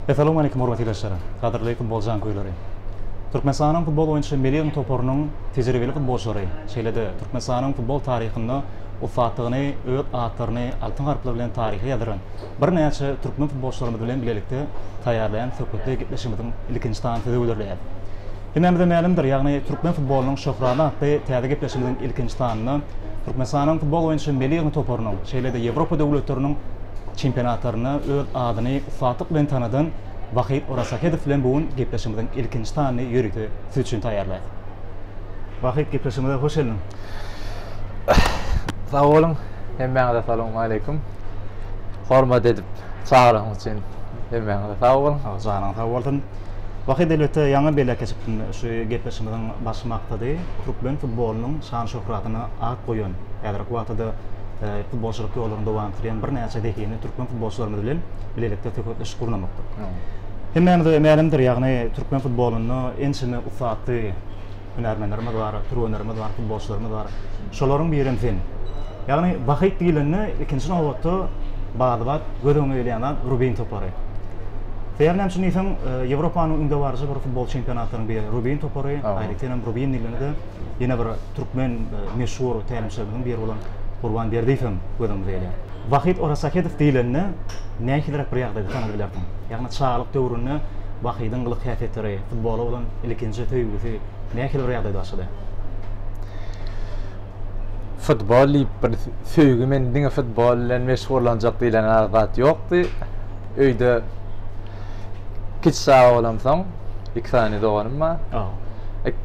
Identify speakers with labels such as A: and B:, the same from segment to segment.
A: Assalamu alaykum hormatly dostlar. Qadrli futbol jankoylary. Türkmenistanyň futbol oýunçy Meliýan Toparynyň tejribeli futbolçylary şeýlede Türkmenistanyň futbol taryhyny, ufatlygyny, öz atlaryny altyn harplar bilen taryhy ýazyran bir näçe türkmen futbolçylarymyz bilen bilelikde taýýarlayan söhbetde gepleşimizin ilkinji tanyty öwürlerler. Hemmämide ma'lumdyr, ýagny türkmen futbolunyň şöhrany atly täze gepleşimizin ilkinji tanyny Türkmenistanyň futbol oýunçy Meliýan Toparynyň şeýlede Ýewropa döwletleriniň çempionatlaryny öz adyny ufatlyk bilen tanadan Vahid Orasakedow bilen bugün gepleşimizin ilkinji tanyny ýürüti siz üçin taýýarlaýar. Vahid, gepleşimize hoş geldin.
B: Sağ olun. Hemmäňize assalamu alaykum. Hormat edip çağıryňyz üçin hemmäňize sağ olun.
A: Janyň sağ bolsun. Vahid elbetde ýaňy bele kesipden şu gepleşimizin baş maksady türkmen futbolunyň şan şöhratyny at goýan, ýa-da wagtyda futbolçylyk ýollarynda dowam etdirýän bir näçe dekini türkmen futbolçylarymyz bilen bilelikde tökötleş gurnamakda. Hemmämide ma'lumdyr, ýagny türkmen futboluny ençime ufatly hünärmenlerimiz bar, trönerlerimiz bar, futbolçylarymyz bar. Şolaryň biriň sen. Ýagny Vahid diýilende ikinji nowatda bagdybat gödüňe ýelenýän Rubin Topary. Feýärnäm şunu ýetim Ýewropanyň ünde barjy bir futbol çempionatlarynyň biri Rubin Topary, aýrykyna Rubin diýilende ýene bir türkmen meşhur tälimçilerden biri bolan Gurban Berdiýew gödüňe ýelenýär. Vahid Orasakedow diýilende näçelerek bir ýagdaýda tanap bilerdim. Ýagny çağlyk döwründe Wahidyň gylyk häsiýetleri, futbola bolan ilkinji töýgüsi näçeler bir ýagdaýda başlady.
B: Futbol bir söýgü men diňe futbol bilen meşgullanjak diýilen zat ýokdy. Öýde kiçi sağa bolamsaň, 2 sany doganymma.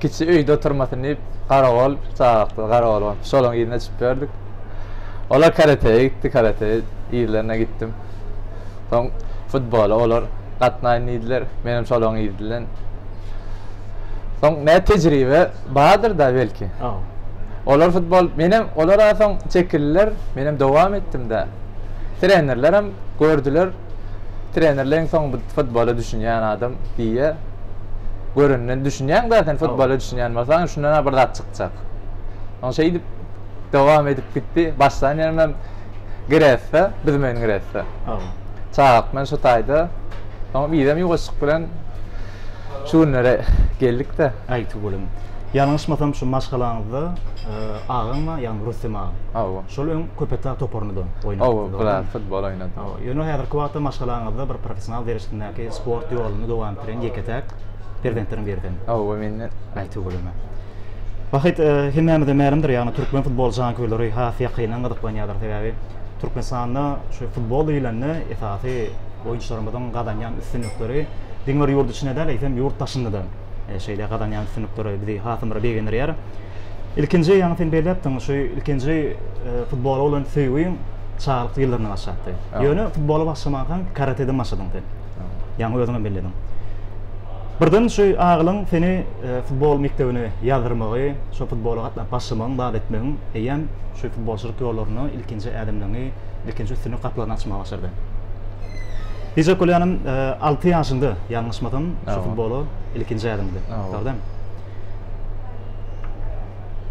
B: Kiçi öýde oturmasyny garagol, çağlykda garagol, şolaň ýerine çykyp berdik. Olar karateye gitti, karate ýerlerine gittim. Soň futbola olar gatnaýdylar, menem şolaň ýerdilen. Soň ne tejribe bahadır da belki. Olar futbol, menem olara soň çekildiler, menem dowam etdim de. Trenerler hem gördüler. Trenerlerin soň bu futbola düşünýän adam diýe. Görünen düşünýän zaten futbola düşünýän bolsaň şundan bir zat çykjak. Soň şeýdi dowam edip gitdi. Başdan ýermem girese, biz men girese. Çaq men şu taýda. Soň biýdem ýuwaşyk bilen şu günlere geldik de.
A: Aýty bolam. Ýalňyşmasam şu maşgalaňyzda agyňma, ýagny Rustem agy. Şol öň köpetler toparyny oýnady.
B: Bular futbol oýnady.
A: Ýöne häzir kwagtda maşgalaňyzda bir professional derejesindäki sport ýoluny dowam etdiren ýeketek perdentleriň birinden.
B: Men
A: aýty bolam. Vahid, hemmämide ma'lumdyr, ýagny türkmen futbol jankoylary has ýakynyň gyzyklanýardyr sebäbi Türkmenistanda şu futbol ýylanyny esasy oýunçlarymyzyň gadanýan üstünlükleri diňler ýurt içinde de, ýa-da ýurt daşynda da şeýle gadanýan üstünlükleri bizi hasymyra begenler. İlkinji ýaňy sen belläpdiň, şu ilkinji futbol bolan söýgüň çağlyk ýyllaryna başlady. Ýöne futbola başlamagan karateden başladyň sen. Ýaňy özüňe bellädiň. Birden şu agylyň seni futbol mektebine ýazdyrmagy, şu futbola gatnap başlamagyň daat etmegiň, eýem şu futbolçylyk ýollaryny ilkinji ädemlerini, ilkinji üstünlük gaplaryny açmagy başardy. Bize kolyanım 6 ýaşynda ýalňyşmasam şu futbolu ilkinji ädemdi. Gördüm.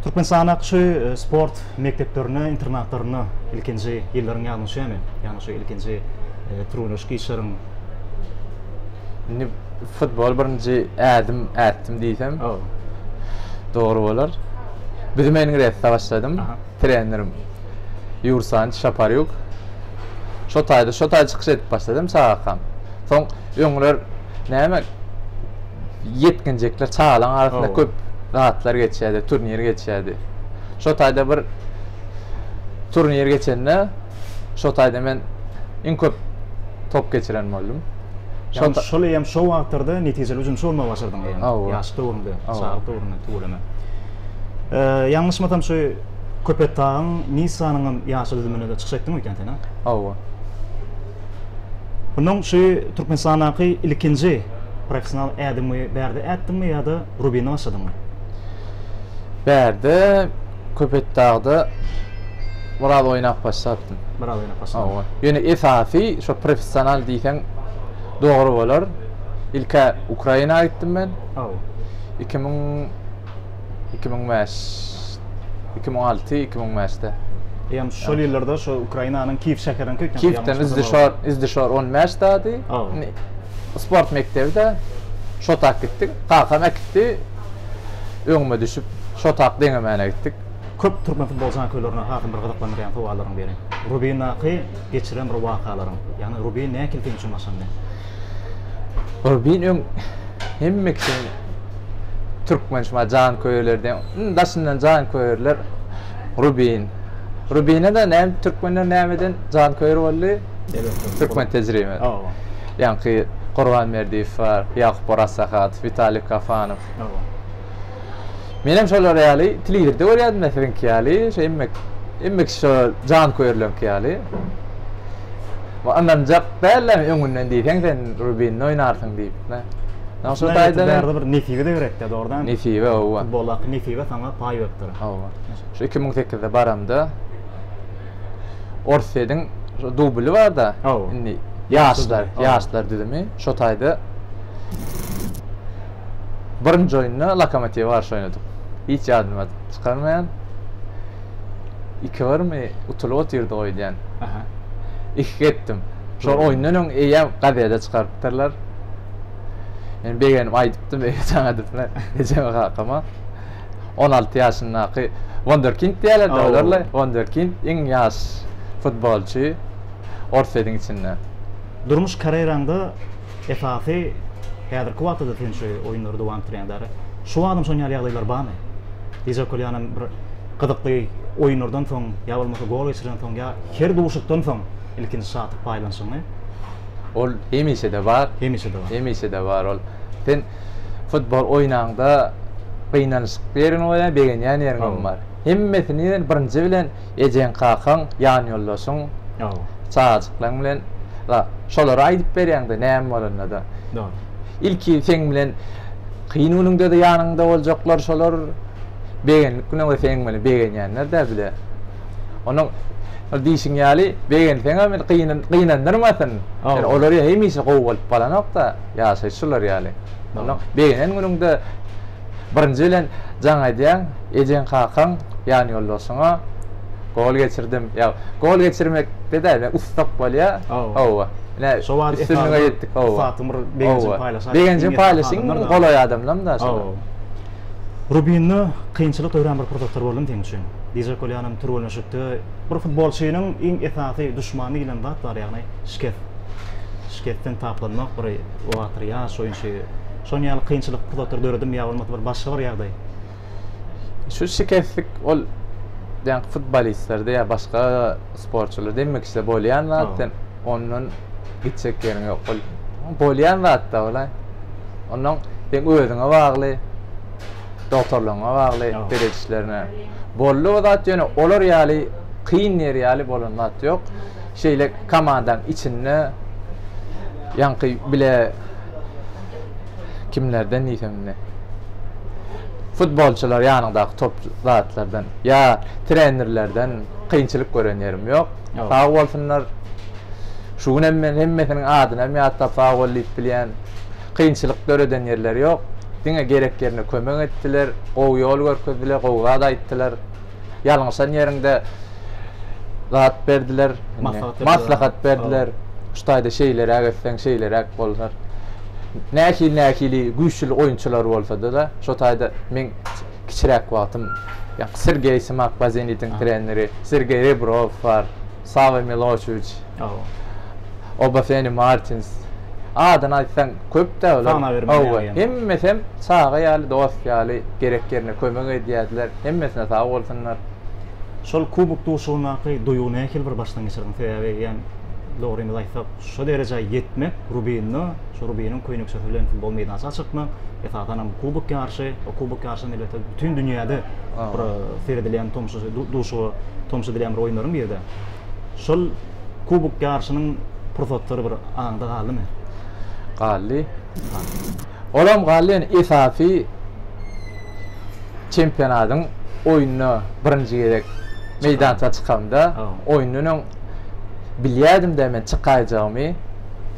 A: Türkmenistanyň şu sport mekteplerini, internatlaryny ilkinji ýyllaryň ýalňyşymy? Ýani şu ilkinji trunuşky işleriň
B: futbol birinci ätdim diýsem. Dogry bolar. Biz men girese başladym. Trenerim Yursan Şaparyuk. Şo taýda çykyş edip başladym çağakam. Soň öňler näme yetkinjekler çağlaň arasynda köp rahatlar geçýärdi, turnir geçýärdi. Şo taýda bir turnir geçende şo taýda men iň köp top geçiren boldum.
A: Şol ýam şo wagtlarda netijeli üzüm şolma başardyň ýa-ni. Ýaş döwründe, çağlyk döwründe tuğulama. Ýalňyşmasam şu köpetdagyň Nisanyň ýaşy üzümine de çykyş etdiň eken sen? Bunun şu Türkmenistanyň ilkinji professional ädemi berdi etdimi ýa-da Rubin'e başladyňmy?
B: Berdi, köpetdagda biraz oýnap başladyň.
A: Biraz oýnap başladyň.
B: Ýöne esasy şu professional diýsen dogry bolar. İlka Ukraina'ya gittim men. 2006-2005'te.
A: Ýa-ni şol ýyllarda şu Ukrainanyň Kiýew şäheriniň kökünden.
B: Kiýewden izdişar 10 mäçdädi. sport mektebide şotak gittik. Kakama gitti. Öňüme düşüp şotak deňemene gittik.
A: Köp Türkmen futbol janköýlerine hatym bir gyzyklandyrýan sowallarym beriň. Rubinaky geçiren bir wakalaryň. Ýani Rubin näme kildiň üçin maşanda?
B: Rubin hemmeksin Türkmen şuma janköýlerden, daşyndan janköýerler Rubin. Rubin'e de näme Türkmenler nämeden janköýer boldy? Türkmen tejribe. Ýani Gurban Merdiýew bar, Ýakup Borasahat, Vitali Kafanow. Menem şolar ýaly tilirde görýärdim meselen ýaly, emmek şo janköýerler ýaly. Wa andan jak bällem öňünden diýsen sen Rubin oýnarsyň diýip. Nasıl taýda
A: bir nefiwe de gerekdi doğrudan.
B: Nefiwe o.
A: Futbolda nefiwe sana paý beripdir.
B: Şu 2008-de baramda Orfe'den dubly var da. Indi yaşlar dedimi. Şo taýda birinji oýunna Lokomotiv garşy oynadyk. Hiç ýadyma çykarmaýan. 2 barmy utulup oturdy oýdan. İki gittim. Şol oýundan öň eýem gazetede çykardylar. Men begenim aýdypdym, çaňadyplar. Ejeme hakama 16 ýaşyndaky wunderkind diýerler dolarlar. Wunderkind iň ýaş futbolçy Orfe'den içinden.
A: Durmuş karýeranda esasy häzirki wagtda tenşe oýunlary dowam etdirýänler. Şu adam soň ýaly barmy? Diýjek bolýanam bir gyzykly oýunlardan soň ýa bolmasa gol geçiren soň ýa her duşukdan soň ilkinji saat paýlansyny.
B: Ol hemişe de var. Hemişe de var ol. Sen futbol oýnaganda gynanyşyk berin oýan begen ýany ýerim bar. Hemmesini birinji bilen ejen kakan ýany ýollasyň. Çaçyklaň bilen şolary aýdyp berýäňde näme bolanda da. İlki seň bilen kıyın önünde de ýanyňda boljaklar şolar begenlik bilen seň bilen begen ýanlar da bile. Onuň diýişiň ýaly begen seňe men kıyınandyrmasyn. Olary hemişe gowy bolup balanokda ýaşaýşylar ýaly. Onuň begenen önünde birinji bilen jaň aýdýan ejen kakan ýany ýollasyňa gol geçirdim. Ya gol geçirmekde de ustap bolýa. Owa. Şowat üstünlüğe yetdik. Fatymyr begenjin paýlaşar. Begenjin paýlaşyň golay adamlam da şol. Rubinni kynçylyk öwren bir produktor boldum teň üçin. Diýjek bolýanam türbölnüşükde bir futbolçynyň iň esasy düşmany bilen bat bar ýagny şiket. Şiketden taplanmak bir wagtyr ýa şoýunçy. Şoň ýaly kynçylyk produktor döredim ýa bolmasa bir başga bir ýagdaý. Şu şiketlik ol yani futbolistlerde ya başka sporçular demek işte bolyan zaten onun gidecek yerin yok. Bolyan zaten olay. Onun ben özüne bağlı, doktorluğuna bağlı, tercihlerine. Bollu zaten yani olur yani kıyın yer yani bolun zaten yok. Şeyle kamandan içinde yankı bile kimlerden neyse ne. Futbolçular yanındaki top zatlardan ya trenerlerden kıyınçılık gören yerim yok. Faul olsunlar. Şu gün hemmesinin adına hem hatta faullik bilen kıyınçılık göreden yerler yok. Dine gerek yerine kömek ettiler. O yol görkezdiler, kavga da ettiler. Yalnızsan yerinde rahat verdiler. Maslahat verdiler. Şutayda şeylere ageften şeylere ak bollar. Näkili güýçli oýunçylar bolsa da, şo taýda men kiçirek wagtym, ýa Sergey Simak Bazenitin treneri, Sergey Rebrov var, Sava Milošević, Obafeni Martins. Adan aýtsaň köp de olar. Hemmesem saga ýaly, dost ýaly, gerek yerine kömek edýärler, hemmesine sag bolsunlar. Şol kubok duşunaky duýuny näkil bir başdan geçirdim. Ýani doğru ýa şu derece yetmek Rubinni, şu Rubinin köýnekçe bilen futbol meýdanyna açykmy, esasanam kubok karşı, o kubok karşısında elbette bütün dünyada bir seyredilen tomsuz edilen bir oýunlaryň birinde. Şol kubok karşynyň professory bir aňda galdymy? Galdy. Olam galdy esafi çempionatyň oýunyny birinji gerek meýdana çykanda oýunynyň bilýärdim de men çykaýjagmy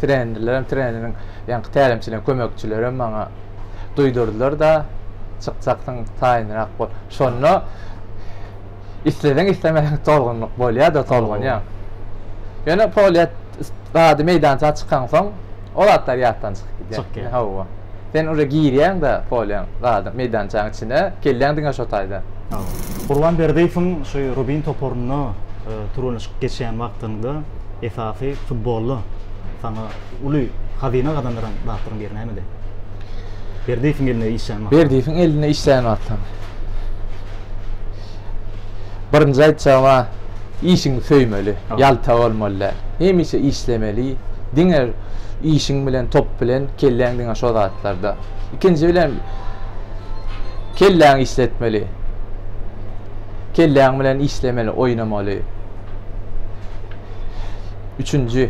B: trenerlerim ýa-ni tälimçiler, kömekçilerim maňa duýdurdylar da çykjakdyň taýynyrak bol. Şonu isleden islemeden tolgunluk bolýar da tolgun ýa. Ýöne poliat rady meýdana çykan soň Olatlar yattan çıkıp gidiyor.
A: Çık geldi.
B: Hava. Sen oraya giyiryen da polyan rahat meydançağın içine kellen dinga şotayda.
A: Qurban Berdiyev'in şu Rubin toporunu turuluş geçen vaktinde esafi futbollu sana ulu hazine kazandıran dağıtırın bir ne mi de? Berdiyev'in eline işleyen vakti.
B: Berdiyev'in eline işleyen vakti. Birinci aytçama işin söymeli, yalta olmalı. Hem ise işlemeli. Dinger işin bilen top bilen kellen dinga şodatlarda. İkinci bilen kellen işletmeli. Kellen bilen işlemeli, oynamalı. Üçüncü,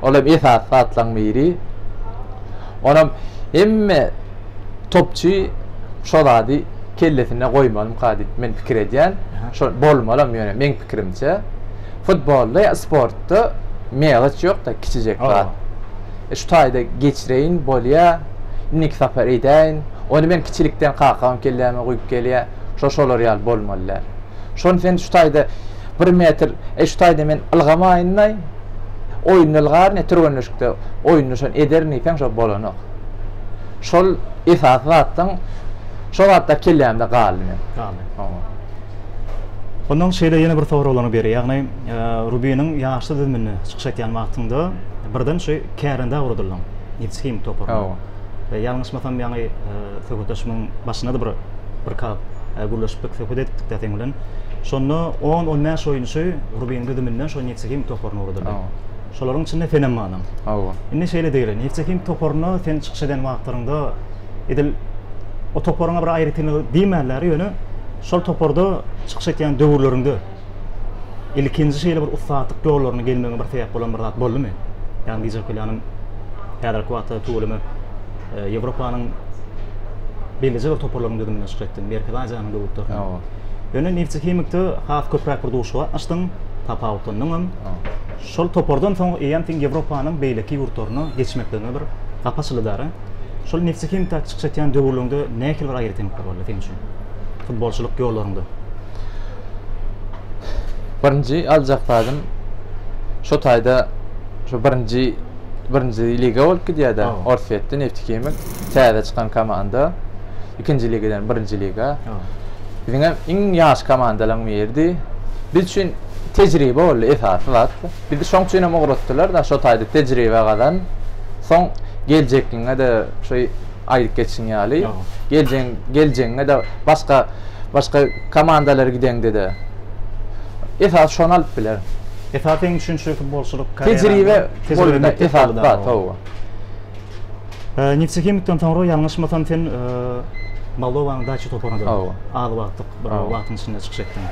B: olam esas atlanmayri. Onam emme topçu şodadı kellesine koymalım kadı men fikir ediyen. Şo bolmalım yani men fikrimce. Futbolda, sportta meylet yok da kiçicek var. Şu tayda geçireyin bolya, nik sefer edeyin. Onu men kiçilikten kalkam kelleme koyup geliyor. Şoşolar yal bolmalılar. Şon sen şu tayda 1 metr, şu tayda men ılgamayınay. Oyunulgar ne türgönüşükte oyunuşan eder ne fen şo bolanok. Şol esasattan şol hatta kellemde qaldı men.
A: Qaldı. Ondan şeyde yine bir soru olanı beri. Yani Rubin'in yaşlı dizimini çıkış etken vaktinde birden şey kärinde vurdulan. Nitskim topor. Yalnız mesela yani söküteşmin başına da bir kap gurlaşıp söküt ettik de tenglen. Sonra 10-15 oyuncu Rubin'in diziminden şu Nitskim toporunu vurdulan. Şoların içinde fenomenim. Indi şeyle değil. Nitskim toporunu sen çıkış eden vaktlarında edil o toporuna bir ayrıtını diýmerler ýöne şol toporda çıkış etýän döwürlerinde ilkinji şeýle bir ustatlyk ýollaryna gelmegi bir sebäp bolan bir zat boldymy? Ýani diýjek bolýanym häzirki wagtda tuğulymy Ýewropanyň belli bir toporlaryny döwürlerine çıkış etdim. Merkezi Aziýanyň döwürlerine. Ýöne Nitskim-de has köpräk bir duşy açdyň, tapawtynyň şol topordan soň eýantiň Ýewropanyň beýleki ýurtlaryna geçmekden bir gapaçylydary. Şol Nitskim tak çıkış etýän döwürlerinde näkil bir aýrytynlyk boldy seň üçin? Futbolçuluk ýollarynda.
B: Birinji aljakdadım. Şo taýda şo birinji liga bolup gidýärdi. Orfetde Neftkimik täze çykan komanda. İkinji ligadan birinji liga. Biziňe iň ýaş komandalaryň berdi. Biz üçin tejribe boldy, esasy zat. Bizi şoň üçin hem ogratdylar da şo taýda tejribe gadan soň geljekine de şoý aýryp geçsin ýaly. Geljeňe de başga komandalara giden dedi. Esas şonu alıp biler.
A: Esasen üçüncü futbolçuluk
B: tejribe bolda esas da tawa.
A: Nitskim-den soňra ýalňyşmasam sen Moldowanyň daçy toporuna döndün. Aly wagtlyk bir wagtyň içinde çykyş etdiň.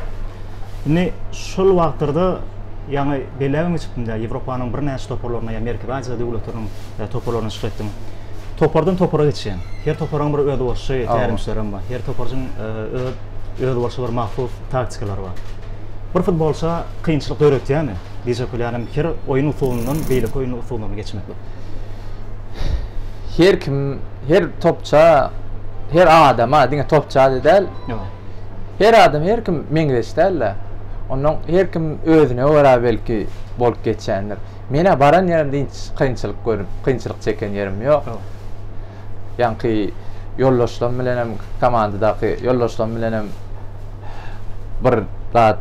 A: Indi şol wagtlarda ýani belägiň içinde Ýewropanyň bir näçe toporlaryna, Merkezi Aziýa döwletleriniň toporlaryna çykyş etdiň. Topordan topora geçen. Her toporun bir öýde bolşy, tärimçlerim bar. Her toporun öýde bolşy bir mahsus taktikalary bar. Bir futbolça kynçylyk öğretýärmi? Diýjek bolýanym her oýun usulundan beýlek oýun usuluny geçmekdir.
B: Her kim, her topça, her adam, diňe topça dedel. Her adam, her kim meňzeşderler. Ondan her kim özüne öwra belki bolup geçendir. Mene baran ýerimde hiç kynçylyk görüp, kynçylyk çeken ýerim ýok. Ýani ýoldaşlarym bilen hem komandadaky ýoldaşlarym bilen hem bir zat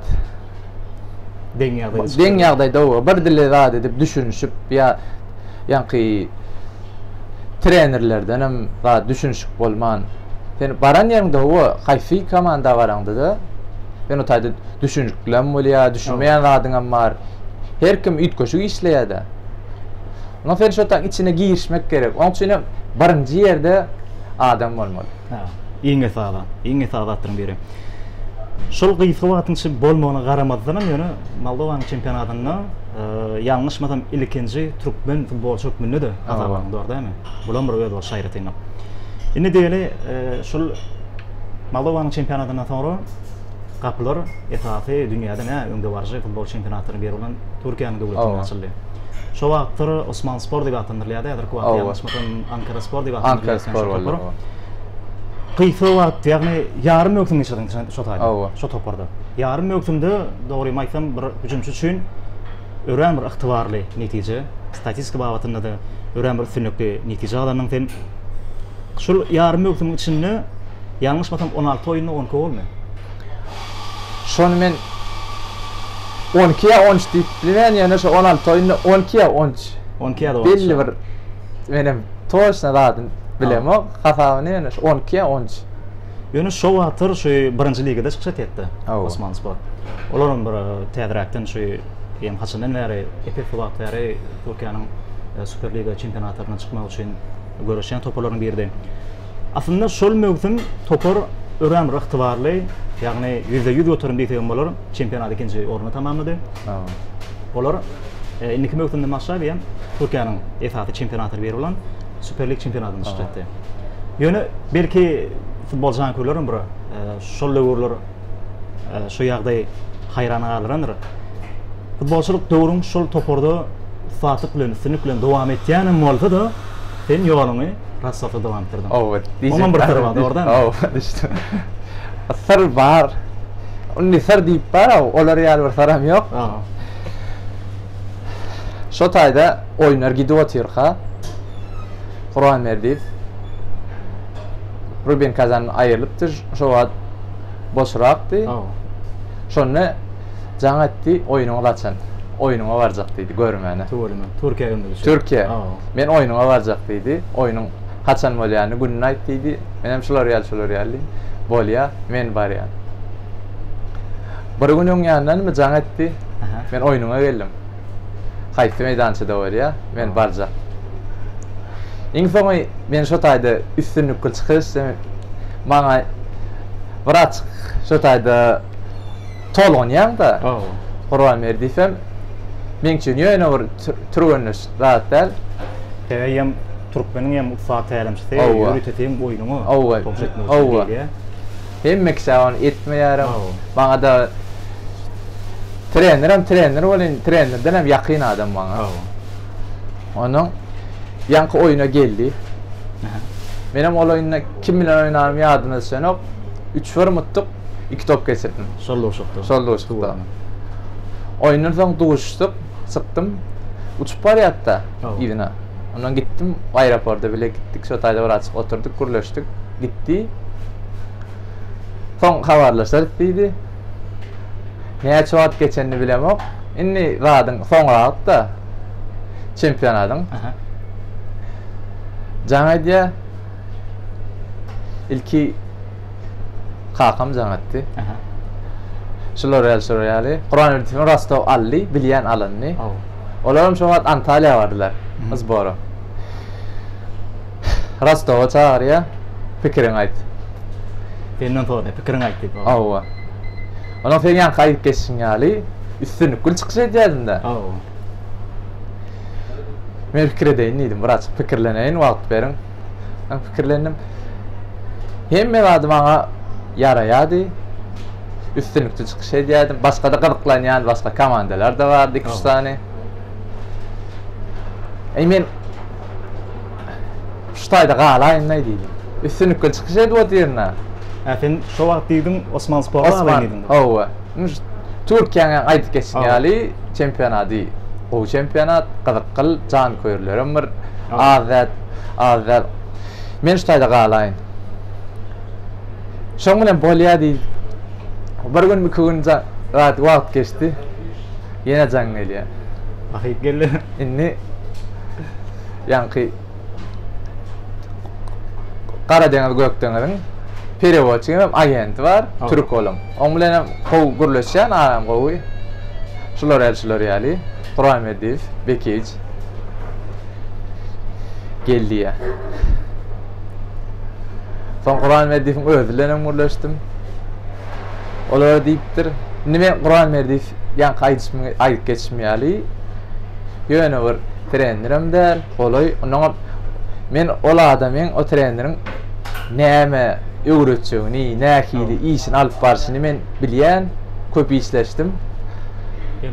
B: deň ýagdaýda bir dile zat edip düşünüşip ýani trenerlerden hem zat düşünüşip bolman. Sen baran ýerimde o haýfy komanda baraňdy da. Ben o taýda düşünjüklerim bolýar, düşünmeýän zadyňam bar. Her kim ütköşük işleýär. Ona fer şotaň içine girişmek gerek. Onuň üçin birinji ýerde adam bolmaly.
A: Iň esasatlaryň biri. Şol gyýsy wagtyň bolmagyna garamazdan ýöne Moldowanyň çempionatyna ýalňyşmasam ilkinji türkmen futbolçy hükmünde de azabaň dur diými? Bulan bir öýde bol şaýratyny. Indi diýeli şol Moldowanyň çempionatyna soňra kapılar esasy dünýäde öňde barjy futbol çempionatlaryny berilen Türkiýanyň döwletine açyldy. Şo wagtlar Osman Spor diýip atandyrylýardy, ýa-da Ankara Spor diýip atandyrylýardy. Gyýsy wagt, ýagny ýarym öňsüň geçirdiň şo taýda. Şo toporda. Ýarym öňsünde dogry aýtsam bir hüjümçi üçin ören bir ygtybarly netije, statistika babatynda da ören bir üstünlükli netice alanın sen şol yarım mövsümün içinde yanlışmasam 16 oyunu 10 gol mu?
B: Şonu men 12'ye 13 deyip bilen yani şu 16 oyunu 12'ye 13.
A: 12'ye de 13.
B: Belli bir benim toşna radın bilem o hafavını yani 12'ye 13.
A: Yönü şov atır şu birinci ligada çıkışat etti Osmanlıspor. Oların bir tedraktan şu hem haçından veri epey vaqt veri Türkiye'nin Süper Liga çempionatlarına çıkmak için görüşen toparların biriydi. Aslında şol mövsüm topar ören bir ıhtibarlı yani %100 oturum deytiğim olur çempionat ikinci orunu tamamladı. Olar indiki mövsümde maçlar hem Türkiye'nin esası çempionatı beri olan Süper Lig çempionatını çıkarttı. Yönü belki futbolcudan көрүлөрүм бир şol döwürler şu ýagdaý haýrana galyrandyr. Futbolçuluk döwrüň şol toporda fatyk bilen, sünük bilen dowam etýänem bolsa da sen ýoluňy rassatda dowam etdirdiň. Ondan bir tarafy bar ordan.
B: İşte. Sır bar. Onu sır diýip bar, olar ýaly bir saram ýok. Şo taýda oýnar gidip otyrka. Qur'an Merdiv Ruben Kazan ayrılıptır. Şu wagt boşraktı. Şonu jaň etdi, oyunuňa gaçan. Oyunuňa barjak diýdi, görmäne.
A: Türkiýe ýönde.
B: Türkiýe. Men oyunuňa barjak diýdi. Oyunuň gaçan bolýany gününi aýt diýdi. Menem şolar ýaly bolýa, men barýan. Bir gün oň ýanyndan mı jaň etdi? Men oyunuňa geldim. Haýsy meýdançyda bolýa, men barjak. İnfomy men şo taýda üstünlükli çykyş maňa vrach şo taýda tolonýan da. Qur'an Merdifem men üçin ýöne bir türgünüş rahat däl.
A: Hem Türkmeniň hem ufak tälimçisi ýürütetýän oýuňy.
B: Hem meksawan etmeýärem. Maňa da trener bolan trenerden hem ýakyn adam maňa. Onuň yankı oyuna geldi. Benim oyuna kim bilen oynarım ýadyna düşenok 3 var muttuk 2 top geçirdim.
A: Sol doşukda.
B: Oyundan soň duştuk, çykdym. Uçup barýatda ýerine. Ondan gittim aeroportda bile gittik. Şo taýda bir açyk oturduk, gürleşdik. Gitti. Soň habarlaşdyk diýdi. Näçe wagt geçenini bilemok. Inni radyň soňraýatda çempionatyň. Jaň edýär. İlki kakam jaň etdi. Şolary, Qur'an öğretimi Rostov ally, bilýän alany. Olaram şo wagt Antalya bardylar. Zbora. Rostow'a çağırýa, pikirini aýt.
A: Senden sonra pikirini aýt diýip.
B: Awa. Ona feňän gaýyp geçsin ýaly, üstünlükli çykyş edýärdim-de. Men pikir edeýin diýdim, bir açyk pikirleneýin, wagt beriň. Ben pikirlendim. Hemme wagt maňa ýaraýady. Üstünlükli çykyş edýärdim. Başga da gyzyklanýan başga komandalar da bardy, 2-3 tane. Men şu taýda galaýyn diýdim. Üstünlükli çykyş edip otyrna.
A: Sen şo wagt diýdim Osmanlıspor'a galaýyn.
B: Owa. Türkiýeňe aýdyp geçsin ýaly çempionaty. O çempionat gyzykly jan köýürlerim bir azat. Men şu taýda galaýyn. Şoň bilen bolýady. Bir gün iki gün rahat wagt geçdi. Ýene jan gelýär.
A: Ahyp geldi.
B: Inni ýanky Kara deňiz Gökdeňiziň perewodçy hem agenti bar, türk bolam. Oň bilen gowy gürleşýän adam gowy. Şolar ýaly. Qur'an Merdiv, Bekic geldi. Son Qur'an Merdiv'in özülenem gürleşdim. Olar diýipdir. Nime Qur'an Merdiv ýanky aýdyp geçmýäli. Ýöne bir trenerim der, olay. Onuň men ol adamyň o treneriň näme öwretjegini, nähili işin alyp barşyny men bilýän, köp işleşdim.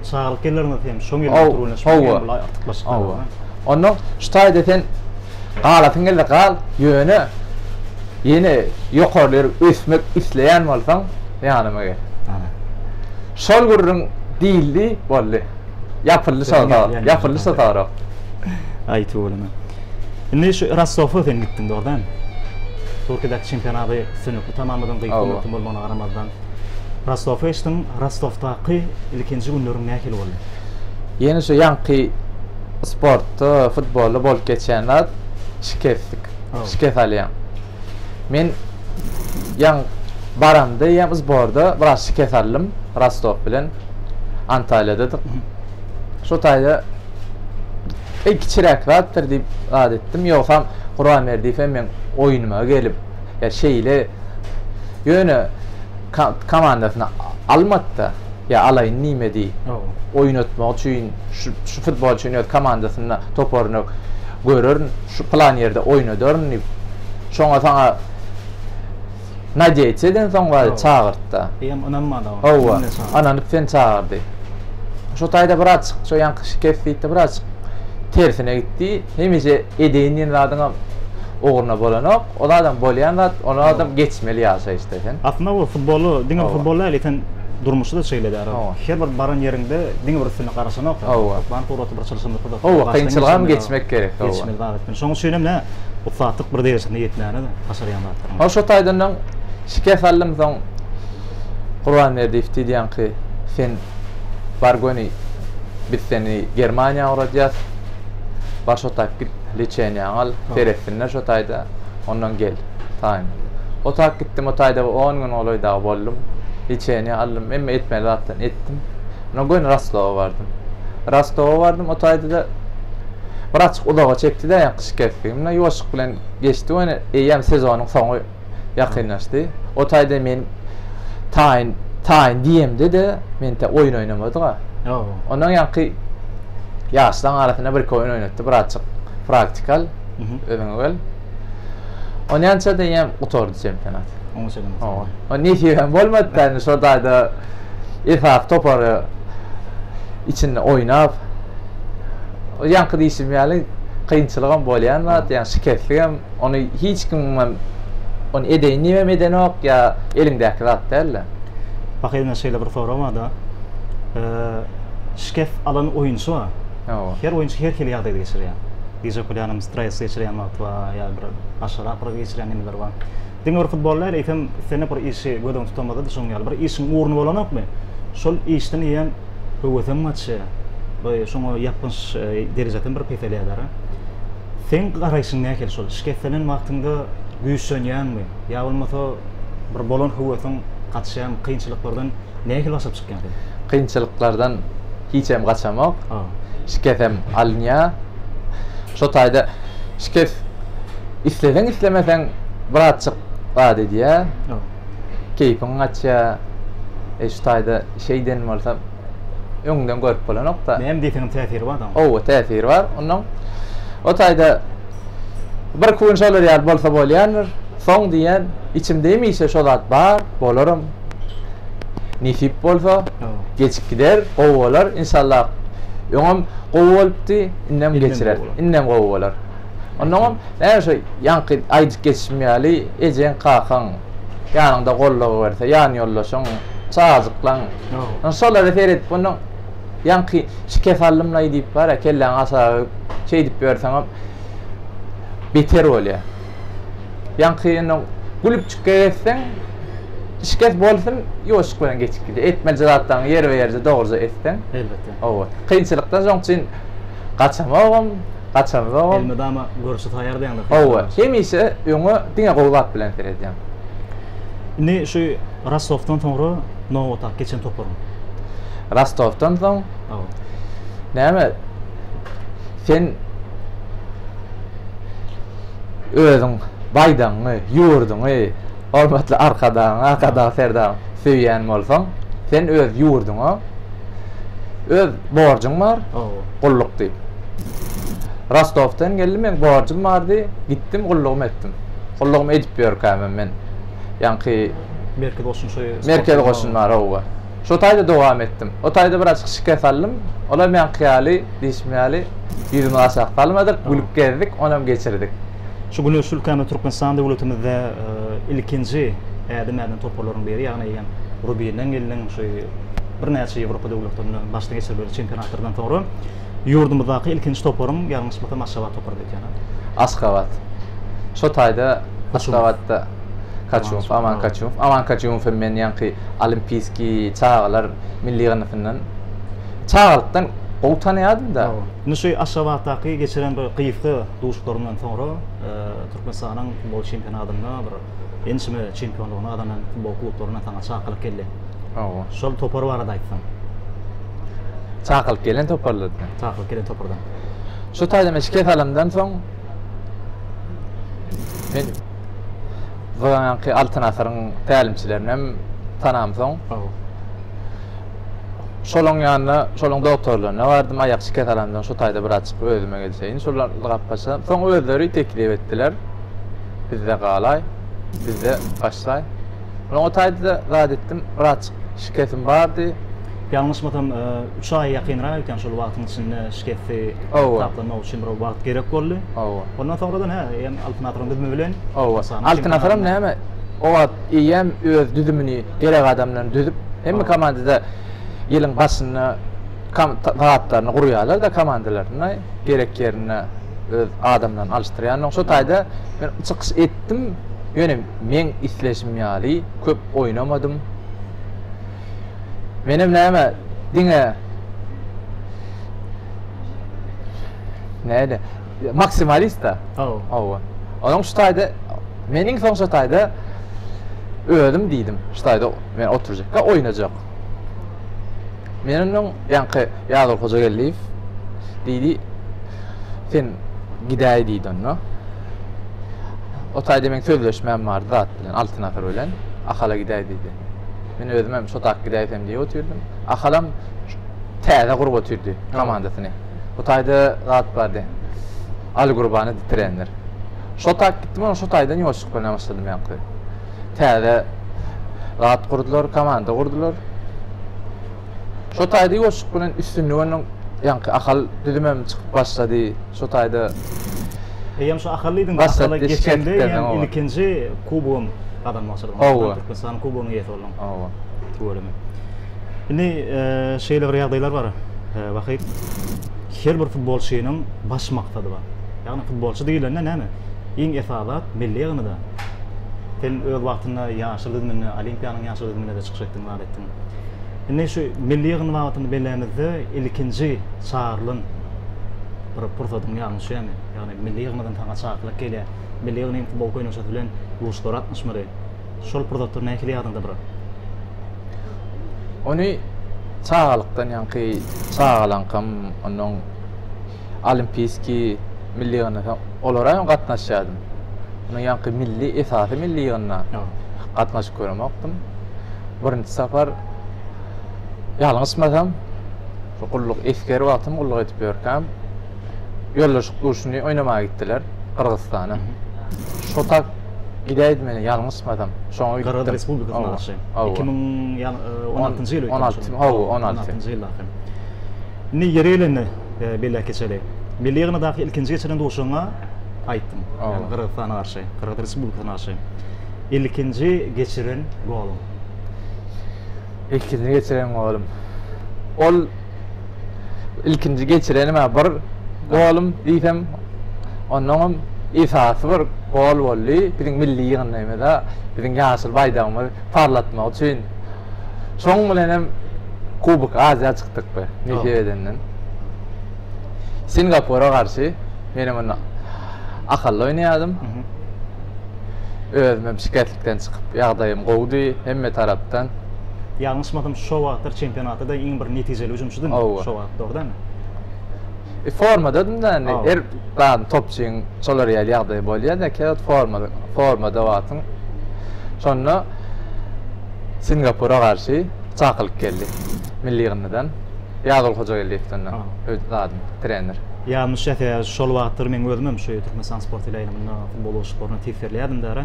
A: Sağlık gelirine hem şoň ýerde turulýan artyklaşyk.
B: Ondan şu taýda sen galatyň gelde gal, ýöne ýene ýokarly ösmek isleýän bolsaň, ýanyma gel. Şol gurrun diýildi boldy. Ýapyldy sata. Aýtyp bolam.
A: Indi şu Rostow'a sen gittin oradan. Türkiye'deki çempionatı sönükli tamamladın kıyıklı bolmana qaramazdan. Rostow'a eştin, Rostow'daki ilkinci günlerin nähili boldy?
B: Yeni şu yankı sportda, futbolda bolup geçenler şikef alýan. Men yan baramda ýa-da borda biraz şikef aldım Rostov bilen Antalya'da. Şu taýda kiçirek wagtdyr diýip adetdim. Ýoksam Kur'an berdiýim men oýunuma gelip ya şeýle ýöne komandasyna almatda ya alaýyn nime diýip oyun etmek için şu futbolcu oynuyor komandasında top oynuyor görürün şu plan yerde oynadırın şoňa sana nadiyetseden sonra çağırtdı.
A: Hem önemli da.
B: Owa anany fen çağırdı. Şu taýda biraz şu ýanky şikeflikde biraz tersine gitti. Hemije edeýinin adyna oğruna bolanok, o adam bolýan onu adam geçmeli ýaşa işte sen.
A: Aslında bu futbolu, diňe futbolda eliten durmuşda şeýledi ara. Her bir baran ýerinde diňe bir üstüne garaşan ok. Ban toraty bir çylşyndy da.
B: Kynçylygam geçmek gerek.
A: Geçmeli da. Şoňa söýlemle bu fatlyk bir deýersinde ýetmäne de haşarýan da.
B: Şu taýdan şikef aldım soň Kur'an berdiýdi diýenki sen bargoni biz seni Germaniýa uradýas. Başotak git liçeniýa al, terefinler şu taýda ondan gel. Taýyn. O tak gitdim o taýda 10 gün olaýda boldum. Liçeniýa aldım, emme etmeli zatdan etdim. Ona goýun Rostow'a bardym. Rostow'a bardym, o taýda da biraz udaga çekdi de ýakşy ketdim. Mena ýoşuk bilen geçdi, ony eýem sezonyň soňy ýakynlaşdy. O taýda men taýyn diýemde de men te oýun oýnamadyga. Ondan ýanky ýaşlaryň arasyna bir oýun oýnatdy, birazçyk praktikal öňe. Onyança da ýem oturdy çempionat. O niye bolmadı şu taýda ifak topary içinde oynap o ýanky diýişim ýaly kynçylygam bolýan zat, ýa şikefligem onu hiç kim onu edeýin edenok ýa elingdäki zat däl.
A: Bakýan şeýle bir soram da. Şikef alan oýunçy wa. Her oýunçy her kili ýagdaýda geçirýär. Diýje kulýanym stres geçirýän wagtda ýa bir aşara bir geçirýän nimeler bar. Diňe bir futbollar efem seni bir işi gödüm tutamada da soň ýaly bir işiň urny bolanokmy? Şol işden ýen öwütem maçy. Bu şoňa ýapyş derejadan bir pefelýär. Sen garaýsyň näkel şol şikeflenen wagtynda güýçlenýänmi? Ýa bolmasa bir bolan höwütem gatşan kynçylyklardan näkel başyp çykýan?
B: Kynçylyklardan hiç hem gaçamak. Şikefem alınýa. Şu taýda şikef isleseň islemesen birazçyk bad edýär. Keypiň gaçýa. Şu taýda şeýden bolsa öňden görüp bolanok da.
A: Hem diýtiň täsiri bar da.
B: Täsiri bar. Ondan o taýda bir gün şolar ýaly bolsa bolýandyr. Soň diýen içimde ise şolat bar, bolarum. Nisip bolsa geçip gider, gowalar inşallah. Öňem gowalpdy, innem geçirer. Innem gowalar. Ondan näşe ýanky aýdyp geçmeýäli, ejen kakan ýanynda gollagy berse, ýany ýollaşaň, çazyklan. Şolar referet bunun ýanky şikef alymla diýip bar, kelläň aşagy şey diýip berseň beter bolýar. Ýanky ýene gülüp çykýarsan şikef bolsun, ýoşuk bilen geçip gider. Etmeli zatdan yer we ýerde dogry etsen.
A: Elbetde.
B: Kynçylykdan soň üçin gaçamagam.
A: Elmede ama görüşü taýar diýende.
B: Hemise öňe diňe gowlap bilen teredýän.
A: Indi şu Rostow'dan soňra Novotak geçen toparyň.
B: Rostow'dan soň? Näme? Sen özüň baýdaňy, ýurduňy, hormatly arkadaň serdaň söýýän bolsaň, sen öz ýurduňa öz borjyň bar, gulluk diýip. Rostow'dan geldim, men borjym bardy, gittim, gullugum etdim. Gullugum edip berkämem men. Ýanky Merkel goşun bar, şu taýda dowam etdim. O taýda biraz şikef aldım. Ola men qiýaly, diýişmeýäli, ýüzüme aşak kalmadyk, gülüp geldik, onam geçirdik.
A: Şu gün Sulkana Türkmenistan döwletimizde ilkinji ädem toparlaryň biri, ýagny Rubiýenden gelden şu bir näçe Ýewropa döwletlerinden başda geçirýär çempionatlardan soňra ýurdumyzdaky ilkinji toparyň ýalňyslygy Maşhaba topary diýen.
B: Askabat. Şo taýda Askabatda Kaçumov, Aman Kaçumov. Aman Kaçumov men ýanky olimpiski çağlar milli gynafyndan çağlykdan gowy tanýadym da.
A: Indi şu Aşgabatdaky geçiren bir gyýyfky duşlaryndan soňra Türkmenistanyň futbol çempionatyna bir ençime çempionlugyna adanan futbol klublaryna taňa çakylyk geldi. Şol topar barada aýtsam.
B: Çakylyk gelen toparlady.
A: Çakylyk gelen topardan.
B: Şu taýda meşket alamdan soň men Vayanki altın asaryň tälimçilerini tanam soň. Şolong ýanyna, şolong doktorlaryna bardym, aýak şiket alamdan şu taýda bir açyk özüme gelseýin, şolar gappaşa. Soň özleri teklip etdiler. Bizde galay, bizde başlay. O taýda zat etdim, bir açyk şiketim bardy.
A: Ýalňyşmatam 3 ay ýakynra eken şol wagtyň içinde şiketdi taplamak üçin bir wagt gerek boldy. Ondan soňradan hem altyn asaryň düzümi bilen.
B: Altyn asarym näme? O wagt ýem öz düzümini gerek adamlaryň düzüp, hemme komandada ýylyň başyna taýatlaryny gurýarlar da komandalaryna gerek ýerine öz adamlaryny alışdyrýan. Şo taýda men çykyş etdim. Ýöne men isleşim ýaly, köp oýnamadym. Benim näme diňe näde maksimalista. Onuň şu taýda meniň soň şu taýda öldüm diýdim. Şu taýda men oturjak, oýnajak. Meniň ýanky Ýagyl Hojagelliýew diýdi, sen gidäý diýdi onu. O taýda men sözleşmem bardy zat bilen, altyn nafar bilen, akala gidäý diýdi. Men özüm hem şo tak gidäýsem diýip oturdum. Akalam täze gurup oturdy komandasyny. Bu taýda zat bardy. Al gurbany trener. Şo tak gitdim, şo taýda ýoşuk bilen başladym ýanky. Täze zat gurdular, komanda gurdular. Şo taýda ýoşuk bilen üstünlüğiniň ýanky akal düzümem çykyp başlady. Şo taýda
A: hem şu akallydyň akala geçende ýa ilkinji kubum kazanmasydyň. Türkmenistan kubugyny ýet boldum. Göremi. Indi şeýle bir ýagdaýlar bar. Wagt her bir futbolçynyň baş maksady bar. Ýagny futbolçy diýilende näme? Iň esabat milli ýygynyda. Sen öz wagtynda ýaşyl düzümine, olimpiýanyň ýaşyl düzümine de çykşykdyň zat etdiň. Indi şu milli ýygyny wagtyny belenizde ilkinji çağrylyn bir pursatyň ýalňyş ýa-ni. Ýagny milli ýygynydan taňa çağrylak gelýär. Milli ýygynyň futbol oýnaşy bilen uluslar atmyşmary. Şol pursatlar näkili ýagdaýda bir.
B: Onu çağlykdan ýanky çağlankam onuň olimpiski milli ýygyna olara gatnaşýardym. Onu ýanky milli esasy milli ýygyna gatnaşyp görmekdim. Birinji safar ýalňysmasam şu gulluk esker wagtym gulluk etip ýörkäm. Ýollaşyk duşuny oýnamaga gitdiler Kırgızstana. Şo tak gidäýdi meni ýalňysmasam. Şoňa gitdim.
A: Kırgız Respublikasyna garşy. 2016-njy ýyl. 16-njy ýyl. Ni ýerelini belle keçeli. Milli ýygynydaky ilkinji geçiren duşuňa aýtdym. Yani Kırgızstana garşy, Kırgız Respublikasyna garşy. İlkinji geçiren golum.
B: İlkinji geçiren golum. Ol ilkinji geçirenime bir golum diýsem, onuň esasy bir gol boldy. Biziň milli ýygynyňda biziň ýaşyl baýdagymyzy parlatmak üçin. Şoň bilen hem Kubok Aziýa çykdyk be. Nijeýeden. Singapura garşy menim onu akalla oýnaýardym. Özüm şikayetlikden çykyp ýagdaýym gowdy hemme tarapdan.
A: Ýalňysmadym şo wagtlar çempionatyda iň bir netijeli hüjümçüdin şo wagt, dogrymy?
B: Formada da her topçuň şolar ýagdaý bolýar da ki formada wagtyň. Şonda Singapura garşy çakylyk geldi milli ýygynydan. Ýagyl Hojagelliýewden öýdüm trener.
A: Ya müşäfe şol wagtlar men özüm şu Türkmenistan sport ýygynyň futbol oşuklaryny tefsirleýärdim dara.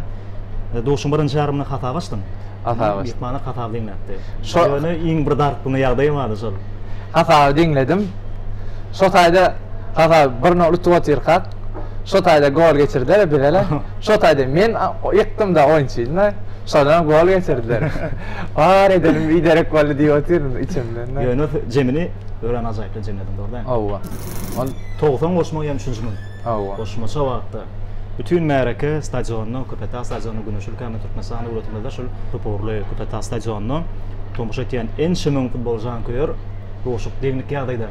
A: Doşum birinji ýarymyny hata başdym. Ýetmany hata diňlepdi. Şonu iň bir darkyny ýagdaý bady şol.
B: Hata diňledim. Şo taýda hata birini unutup oturýar. Şo taýda gol geçirdiler birele. Şo taýda men ýykdym da oýunçydyň. Şodan gol geçirdiler. Var edelim iderek gol diye oturuyorum içimden.
A: Yönü Cemini öğren azayıplı Cemil'den doğru.
B: Ova.
A: Toğutan koşma yan üçüncümün.
B: Ova.
A: Koşma çavaqta. Bütün Mərəkə stadionunun, Köpətağ stadionunun Günüşül Kəmi Türkmenistan uğratımında şul Toporlu Köpətağ stadionunun tomuş etən en şımın futbolcudan koyur. Doğuşuq devnik yağdaydı.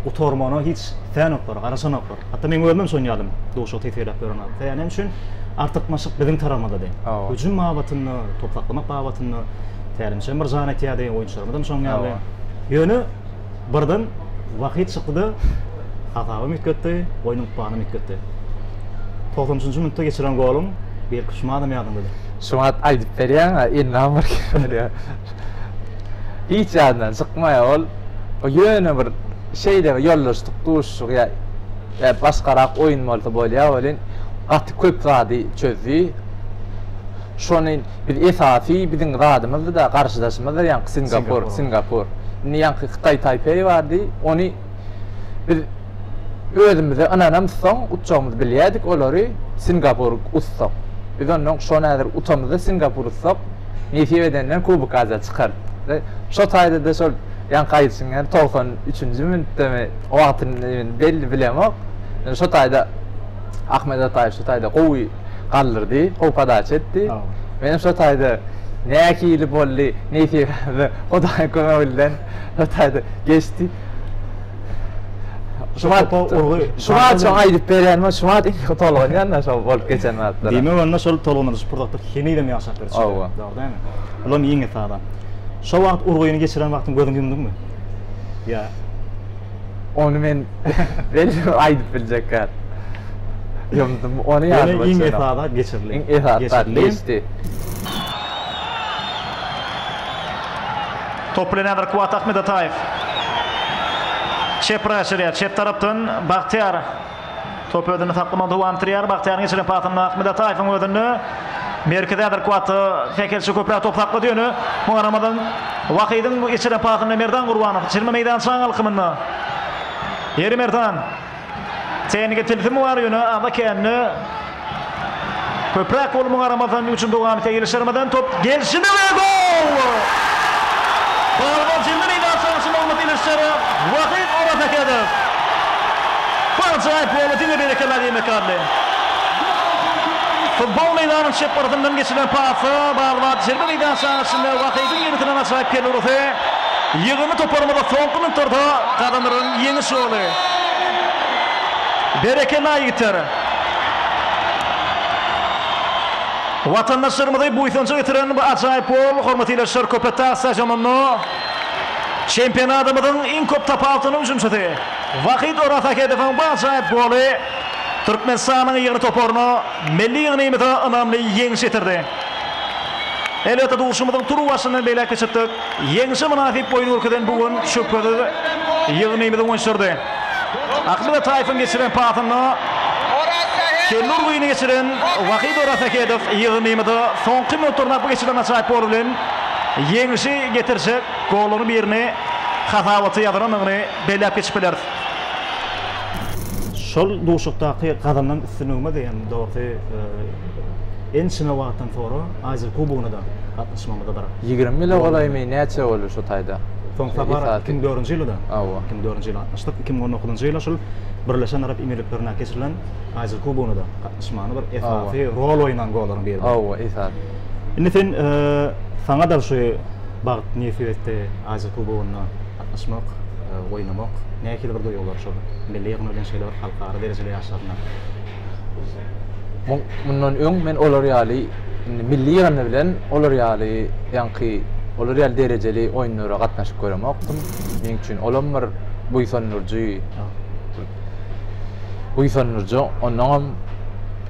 A: O tormonu hiç fən oklar, arasan oklar. Hatta men ölmem soňadım. Doğuşuq tefirlap görünür. Fənim üçün artıq maşıq bizim taramada deyim. Hücum mavatını, toplaklamak mavatını təlimçə Mirzan etiyadi oyuncularımdan soňadı. Yönü birden vakit çıktı. Hatağı mütketdi, oyunun puanı mütketdi. 90-cı minutda geçiren golum bir kuşmadım yadımdadır.
B: Şumat aydıp veriyen innamır ki. Hiç yadından sıkmaya ol. O yönü bir şeyde yollaştık duruşuk ya başkarak oyun molta bolya olin. Atı köp radi çözdü. Şonun bir esafi bizim radımızda da karşılaşmada yankı Singapur. Yankı Xitay Taipei vardı. Onu bir özümüzde ananam son uçağımız biliyorduk onları Singapur uçsak. Biz onun şonadır uçağımızda Singapur uçsak. Nefiyedenden kubuk aza çıkardı. Şu tayda da sol yan kayıtsın yani 93. minütte mi o vaxtın belli bilemok. Şu tayda Ahmet Atay şu tayda qo'y qaldırdı, qo'y padaç etdi. Benim şu tayda ne akili bolli, nefiyede Xudoy ko'magidan şu tayda geçti. Şumat soň aýdyp berenme, şumat ilk tolgan ýanda şol bolup geçen wagtlar.
A: Diýme onda şol tolganyny sportda heniyle mi ýaşap berdi?
B: Owa.
A: Dogrymy? Ulam ýeňe taýda. Şo wagt urguýyny geçiren wagtyň gözüň ýumdyňmy? Ya.
B: Onu men belli aýdyp biljekler. Yumdum, onu ýaşap.
A: Ýeňe taýda geçirildi.
B: Geçti.
C: Top bilen Adar Kuat Ahmet Atayev. Çep raşıriyat, çep taraptın Bahtiyar. Top ödünü taklama duvam tiriyar. Bahtiyar'ın geçiren patını Ahmet Atayev'in ödünü. Merkeze Adar Kuat'ı Fekelçi köprü top takladı yönü. Muharramadan Vakid'in geçiren patını Merdan Kurbanov. Çirme meydan sağın alkımını. Yeri Merdan. Tehnike tilfimi var yönü. Ada kendini. Köprü kolu Muharramadan üçün duvamite geliştirmeden top gelişini ve gol! Bağırman çirme meydan sağısın olmadı iliştiri. Vakit orada tekedir. Acayip bu olatıyla berekeler yemek aldı. Futbol meydanın şep ortasından geçilen pası. Bağırman çirme meydan sağısında Vakit'in yenitilen acayip kelur otu. Yığını toparmada son minutlarda kadınların yeni şoğlu. Berekeler yitir. Vatandaşlarımızı bu itinci getiren bu acayip ol. Hormatıyla Şır Köpetağ Stadionunu Çempionatımızın en köp tap altını hücumçatı. Vakit orada hedefen bu acayip golü Türkmenistan'ın yığını toporunu milli yığınımızı önemli yeniş getirdi. Elbette doğuşumuzun turuvasından beylek geçirdik. Yenisi münafik boyun ülkeden bugün şüphede yığınımızı oyunçurdu. Ahmet Atayev'in geçiren patını Kellur boyunu geçiren Vakit orada hedef yığınımızı son minutlarına bu geçiren acayip golü yenisi getirsek golunu birine hatavatı yadıranını beylep geçip bilerdi.
A: Şol doğuşuqtaki qadamdan üstünlüğüme deyen doğru en sınav wagtdan sonra Aziz Kubuguna da qatnaşmamada bar.
B: 20 ýyl golaymy näçe boldy şu taýda?
A: Soň safar 2004-nji ýylda.
B: Awa.
A: 2004-nji ýylda atnaşdyk. 2010-njy ýylda şol Birleşen Arap Emirliklerine geçirilen Aziz Kubuguna da qatnaşmany bir esafi rol oýnan golaryny berdi.
B: Awa, esas.
A: Indi sen saňa da şu bagt nefiyetde Aziz Kubuguna qatnaşmak, oynamak näkili bir doýular şol. Milli ýygynyň şeyler halkara derejeli ýaşaryna.
B: Bundan öň men olar ýaly milli ýygyny bilen olar ýaly ýanky olar ýaly derejeli oýunlara gatnaşyp görmekdim. Meň üçin olamyr Buýsan Nurji. Buýsan Nurji onuň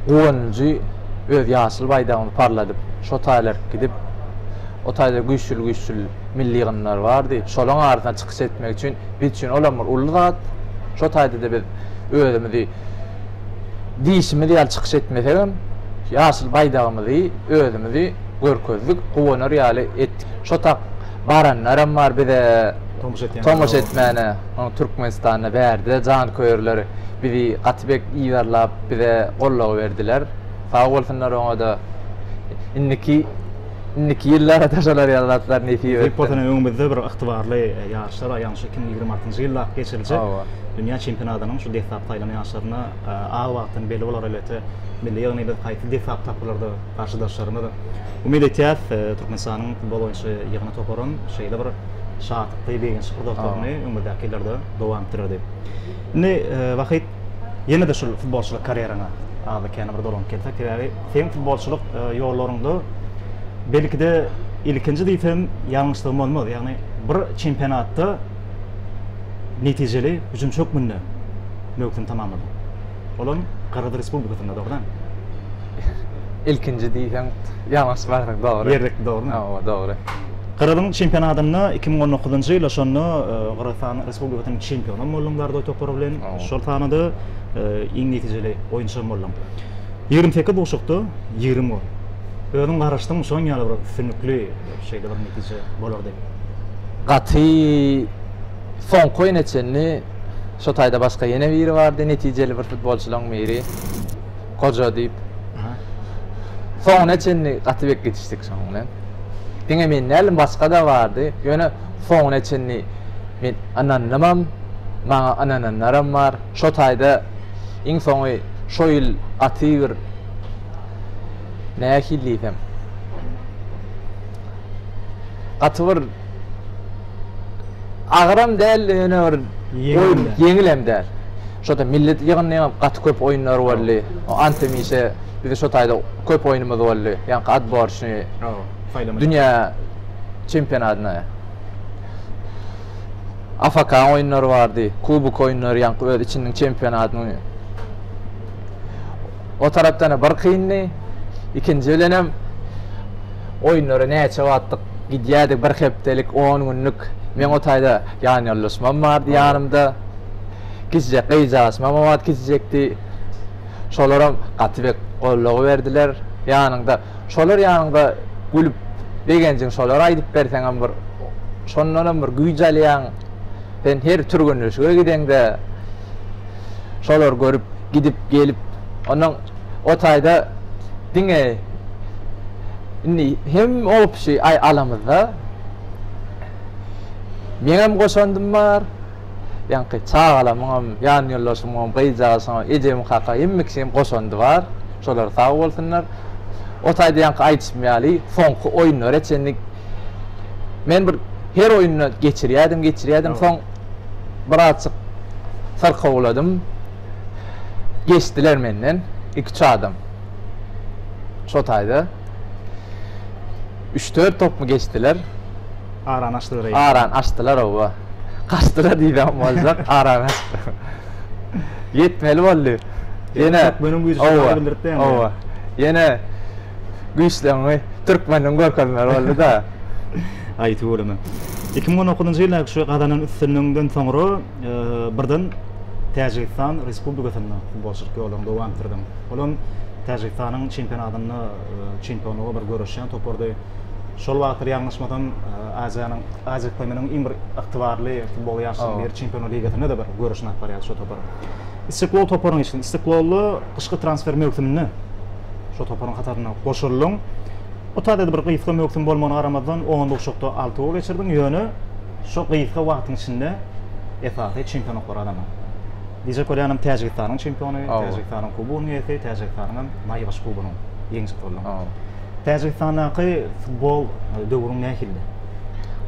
B: goýunjy öz ýaşyl baýdagyny parladyp, şo taýlar gidip o taýda güýçlü milli ýygynlar bardy. Şolaň arasyndan çykyş etmek üçin biz üçin olamyr ulgat. Şo taýda da biz özümizi diýişimizi ýaly çykyş etmesem, ýaşyl baýdagymyzy, özümizi görkezlik, goýunar ýaly etdik. Şo tak baranlaram bar bize tomuş etmäne, Türkmenistana berdi, jan köýürleri bizi gatybek iýerlap bize gollagy berdiler. Sag bolsunlar oňa da inniki İndiki yıllara da şolar yaratlar nefi
A: Büyük
B: ötdi.
A: potana öňümizde bir ygtybarly yarışlar ýalňyş 2026-njy ýylda geçirilje. Dünya çempionatynyň şu defap taýlany ýaşlaryna a wagtyn beli bolar elbetde milli ýygnyda gaýty defap tapylarda garşydaşlarymyz. Umid etýär Türkmenistanyň futbol oýunçy ýygyny toparan şeýle bir şahatly beýin şurdatlaryny öňündäkilerde dowam etdirdi. Indi wagt ýene de şu futbolçuluk karýerana adı kene bir dolan kelsek, sen futbolçuluk ýollaryňda belki de ilkinci diýsem ýalňyşlygym bolmady. Ýagny bir çempionatda netijeli hüjüm çok münne mökün tamamladı. Olan Karadağ Respublikasında doğrudan.
B: İlkinci diýsen ýalňyş bardyk, dogry.
A: Yerlik doğru mu?
B: Dogry.
A: Karadağ çempionatyna 2019-njy ýyla şonu Qırgızstan Respublikasynyň çempionu bolýanlar da topar bilen şol tanada iň netijeli oýunçy boldum. 20 fekir boşukdy, 20 gol. Özüň garaşdyň şoň ýaly bir üstünlikli şeýle bir netije bolardy.
B: Gaty son koyun etsenni şu taýda başga ýene biri bardy, netijeli bir futbolçularyň biri. Koja diýip. Son etsenni Gatybek geçişdik şoň bilen. Diňe men nälim başga da bardy. Ýöne son etsenni men ananlamam, maňa anananlaram bar. Şu taýda iň soňy şu ýyl Gatyber näki diýsem. Gatyber agram däl ýöne bir ýeňil hem däl. Şoda millet ýygyny gaty köp oýunlar boldy. O antemise bir şu taýda köp oýunumyz boldy. Ýani ad borçny dünya çempionatyna. Afaka oýunlary bardy, kubok oýunlary ýani öz içiniň çempionatyny. O tarapdan bir kynny, ikinji bilen hem oýunlary näçe wagtlyk gidýärdik, bir hepdelik 10 günlük. Men o taýda ýani ýollaşmam bardy ýanymda. Gizje gyýjasmam wagt gizjekdi. Şolaram Gatybek gollagy berdiler ýanynda. Şolar ýanynda gülüp begenjiň şolar aýdyp berseňem bir şondan bir güýjalýan. Ben her türgünlüşe gideňde şolar görüp gidip gelip onuň o taýda diňe indi hem opşy ay alamyzda meňem goşandym bar. Ýani çağalamam, ýani ýollaşmam, gyýjasyň, ejem haka hemmeksem goşandy bar. Şolar sag bolsunlar. O taýda ýani aýtmaýaly, soňky oýunlar etsenlik men bir her oýuny geçirýärdim, soň bir açyk farka boladym. Geçdiler menden 2-3 adam. Şo taýda 3-4 top mu geçdiler?
A: Aran açdylar.
B: Aran açdylar oba. Kaçtılar diýdim bolsak, aran açdy. Yetmeli boldy. Ýene
A: benim bu ýerde bildirdi.
B: Oba. Ýene güýçleňi türkmeniň görkezler boldy da.
A: Aýtyp bolamy. 2019-njy ýylda şu gadanyň üstünlüğinden soňra birden Täjikistan Respublikasyna futbolçuluk ýolunda dowam etdirdim. Olan Täjikistanyň çempionatyny çempionuga bir görüşýän topardy. Şol wagt ýalňyşmasam Aziýa taýmanyň iň bir ygtybarly futbol ýaşaryň bir çempionat ligasyna da bir görüşne barýar şu topar. Istiklal toparyň için istiklally kışky transfer mewsimini şu toparyň kataryna goşulyň. O taýda bir gyýyfly mewsim bolmagyna garamazdan 10 uşakda 6 gol geçirdim. Ýöne şu gyýyfly wagtyň içinde esasy çempionat bar adamlar. Diýjek bolýanym Täjikistanyň çempionu, Täjikistanyň kubogyny ýeti, Täjikistanyň naýybaş kubogyny ýeňip boldy. Täjikistanyň futbol döwrüň nähildi?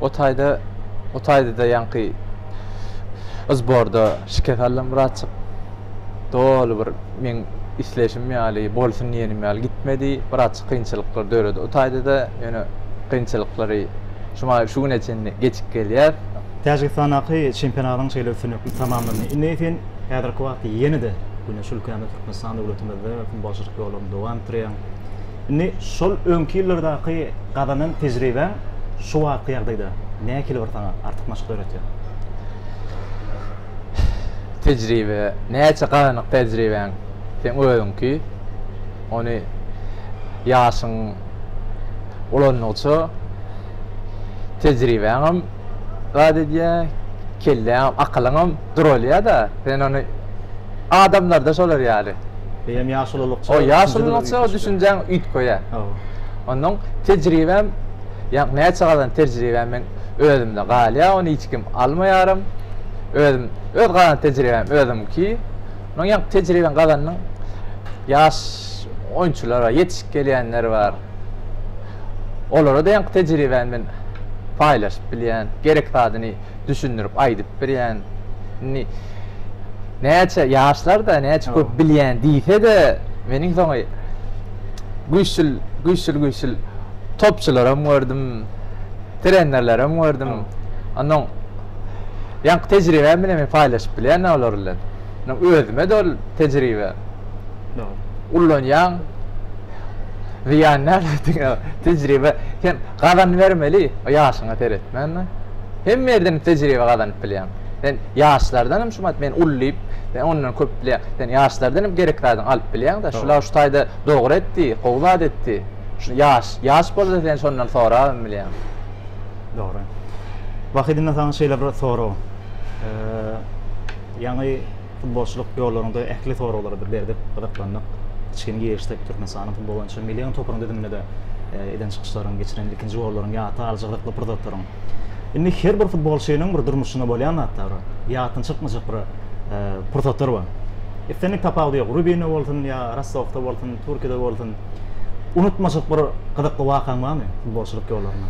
B: O taýda da ýani özborda şirket alym bir açyk. Dolu bir men isleşim ýaly, bolsun ýenim ýaly gitmedi, bir açyk kynçylyklar döredi. O taýda da ýöne kynçylyklary şuma şu gün içinde geçip gelýär.
A: Täjikistanyň çempionatynyň şeýle üstünlükli tamamlany. Indi häzirki wagtda ýene de bunu şol kanda Türkmenistan döwletimizde futbolçuluk ýolunda dowam etdirýän. Indi şol öňki ýyllardaky gadanyň tejribe şu wagtda ýagdaýda näkili bir taňa artyk maşgul öğretýär?
B: Tejribe, näçe gadanyk tejribeň sen öňki ony ýaşyň ulanýarça tejribeňem gadedýär, kelläňem, akylyňam duralýar da. Sen ony adamlarda şolar ýaly.
A: Beýem ýaşulykça.
B: O ýaşulykça o düşünjäň üýt goýar. Onun tecrübem, yani näçe galan tecrübem men özümde galya, onu hiç kim almaýarym. Öz galan tecrübem özüm ki, onun ýa tecrübem galanyň ýaş oyunçular var, yetişip gelýänler var. Olara da ýa tecrübem men paylaşıp bilýän, gerek tadyny düşündirip aýdyp berýän. Näçe ýaşlar da näçe köp bilýän diýse de meniň soňy güýçül topçularam gördüm, trenerlerim gördüm. Andan ýa tecrübem bilen paylaşyp bilýän olar bilen. Özüme de ol tecrübe. Ullanýan Viyanlar tecrübe, sen gadan vermeli, o ýaşyňa teretmen. Hem merden tecrübe gadanyp bilýän. Sen ýaşlardanam şumat men ullyp, ben ondan köp bilýän. Sen ýaşlardanam gerek taýdan alyp bilýän da, şular şu taýda dogry etdi, gowlad etdi. Şu ýaş bolsa sen şondan sonra bilýän.
A: Dogry. Wagtynda taň şeýler sora. Ýa-ni futbolçuluk ýollaryňda ähli soralar berdi, gyzyklandyk. Çin geçti Türkmenistan'ın futbol oyuncusu milyon toprağında dinle de eden çıkışların geçiren ikinci golların ýa-da alçaklıklı predatorun. Indi her bir futbolçunyň bir durmuşyna bolýan hatary ýa-dan çykmajak bir predator bar. Efendik tapawdy ýok. Rubin'e bolsun ýa Rostov'da bolsun, Türkiýede bolsun. Unutmajak bir gyzykly wakaň barmy futbolçuluk ýollaryna?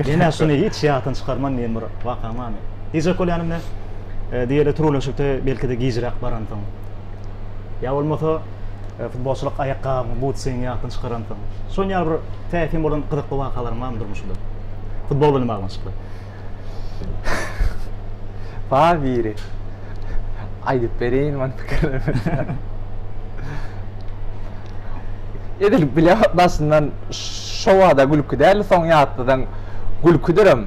A: Ýene şunu hiç ýa-dan çykarman diýen bir wakaň barmy? Diýjek bolýanymda diýeli turuluşykda belki de gijrak barantyň. Ya olmasa futbolçuluk ayakka butsin ýa-dan çykarantyň. Son ýa bir täsir bolan gyzykly wakalar many durmuşda. Futbol bilen baglanşykly.
B: Biri. Aýdyp berýin men pikirlerimi. Edil bilýär basyndan şowada gülküdäl soň ýatdydan gülküdürem.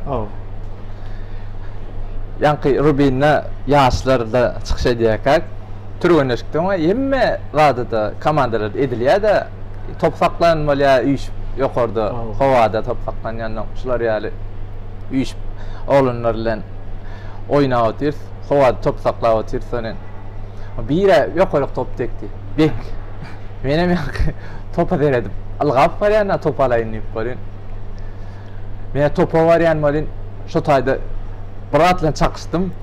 B: Ýa-ni Rubin'e ýaşlarda çykyş edýäk. Türgünleşikdi ama emme radada komandalar edilýär da top saklanmaly üç ýokarda howada top saklanýandan şular ýaly üç olanlar bilen oýnap otyr, howada top saklap otyr sonen. Bire ýokaryk top tekdi. Bek. Menem topa beredim. Algap barýan, top alaýyn diýip barýan. Men topa barýan bolyn şu taýda biratla çakışdym.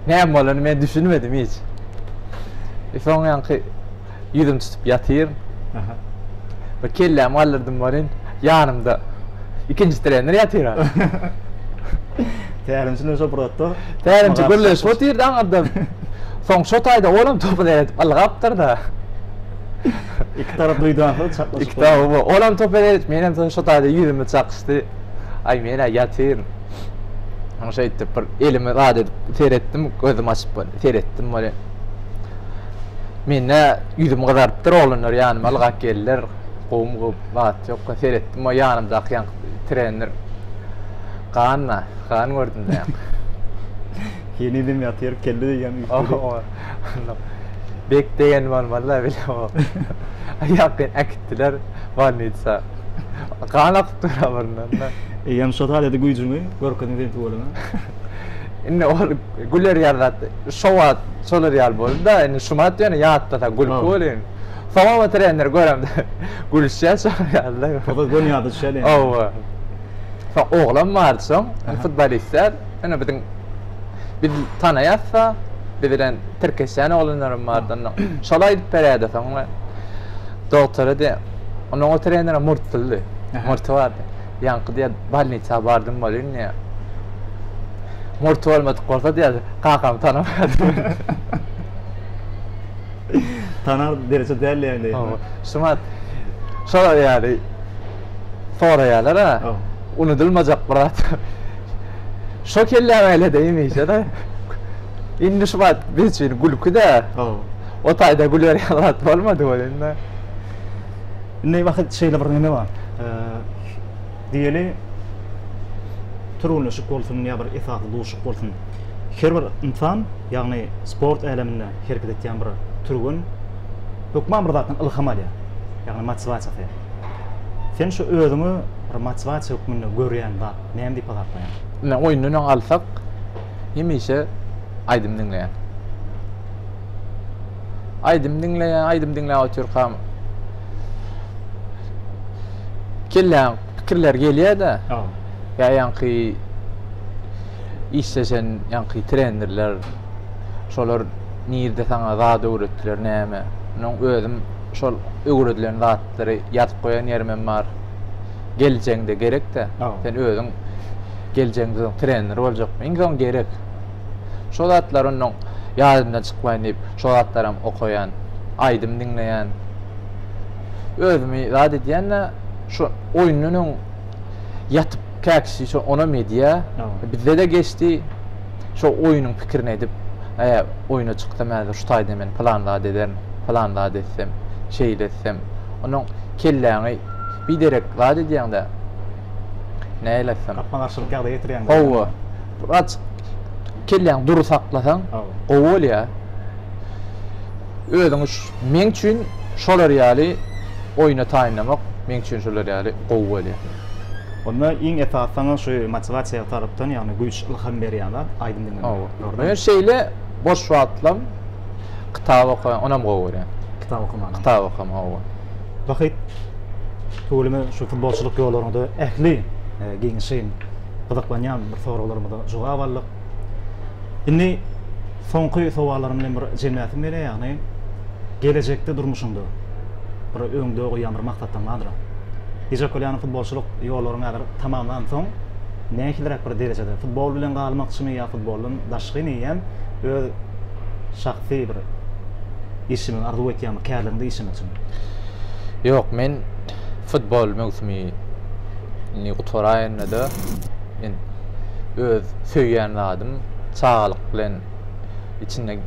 B: Näme bolany men düşünmedim hiç. Efendim yankı yüzüm tutup yatır. Ve kellemi alırdım varın yanımda. İkinci trener yatır.
A: Tärimçi näçe prodatda?
B: Tärimçi gürleş otirdi aňarda. Soň şu taýda olam topu deretip algapdyr da.
A: İki tarap duýdan çaklaşyp.
B: İki tarap olam topu deretip menem şu taýda yüzüme çakışdy. Ay mene yatır. Onu şeýtip bir elimi rad edip teretdim, gözüm açyp teretdim böyle. Mene yüzüm gyzarypdyr olanlar ýanyma algap geldiler. Gowum gowy wagt ýok, teretdim o ýanymda akýan trener. Kan gördüm de.
A: Yenidim yatır keldi diýen.
B: Bek degen bolmaly bile o. Aýakyn akitdiler, bolnitsa. Kan akyp durabaryndan da.
A: Ýa-ni şo taýda güýjümi görkeni diýip bolany.
B: Inne o güller ýardatdy. Şowat, şolar ýar boldy da, indi şumat ýa-ni ýatda da gül bolyn. Sama trener göremdi. Gülşýär şolar ýarlar.
A: O da dünýäde şeýle.
B: Owa. Oğlan vardı soň, futbolistler, ana bir tanaýatsa, bilen Türkistan oğlanlarym vardı. Şolay diýip berýärdi soň. Doktora de, onun o trener murtuldy. Murtu vardı. Ýanky diýär, balnitsa bardym bolyn ýa. Murtu olmadı gorsa diýär, kakam tanamadım.
A: Tanar derece däl ýa-ni.
B: Şumat, şolay ýaly. Sonra ýalar ha. Unutulmajak birat. Şo kelläme ele diýmeýse da. Indi şubat biz üçin gülküde. O taýda güler ýalat bolmady bolenda.
A: Ne wagt şeýle bir neme bar. Diýeli turuluşyk bolsun ýa bir ifade duşyk bolsun. Her bir insan, ýagny sport äleminde hereket etýän bir turgun hökman bir zatdan ilham alýar. Ýagny motivasiýa. Sen şu özüňi bir motivasiýa hökmünde görýän zat näme diýip atarýan?
B: Ne oýunyny alsak, hemişe aýdym dinleýän. Aýdym dinleýän oturkam. Kellen fikirler geliyor da.
A: Ja.
B: Ya yankı istesen yankı trenerler şolar nirde sana zat öğrettiler näme. Onun özüm şol öğretilen zatları yatıp koyan yermen var. Geleceğinde gerek de.
A: Ja.
B: Sen özün geleceğinde trener olacaksın. İnsan gerek. Şol zatlar onun yadımdan çıkmayın deyip şol zatlarım okuyan, aydım dinleyen. Özümü zat ediyenle şu oyununun yatıp kaksi şu ona medya bizde de geçti şu oyunun fikrini edip oyuna çıktım ben şu tayda men planla ederim planla desem şey desem onun kelleğini bir direk zat ediyende ne elesem
A: Kapma karşılık yağda getiriyen.
B: Ova rat kelleğin duru saklasan kovul ya özün men üçün şolar ýaly oyuna tayinlamak men üçün şolar ýaly kovul ya.
A: Onda iň esasyny şu motivasiýa tarapdan, ýagny güýç ilham berýänler, aýdym diňler.
B: Ben şeyle boş wagtlam kitap okuyan, onam kovul ya.
A: Kitap okuman.
B: Kitap okuma ova.
A: Wagt töwleme şu futbolçuluk ýollarynda ähli giňişin gyzyklanýan bir soralarymyza jogap aldyk. Indi soňky sowalarym bilen bir jemgyýatim bere, ýagny gelecekde durmuşynda bir öňde goýan bir maksatdan madyr. Dizek olan futbolçuluk ýollaryny agar tamamlansoň, näkilerek bir derejede futbol bilen galmakçymy ýa futboldan daşgyny hem öz şahsy bir işimi arzu etýän kärlemde işim üçin.
B: Yok, men futbol mevsimi ni gutwaraýanda men öz söýýän adym, çağlyk bilen içinde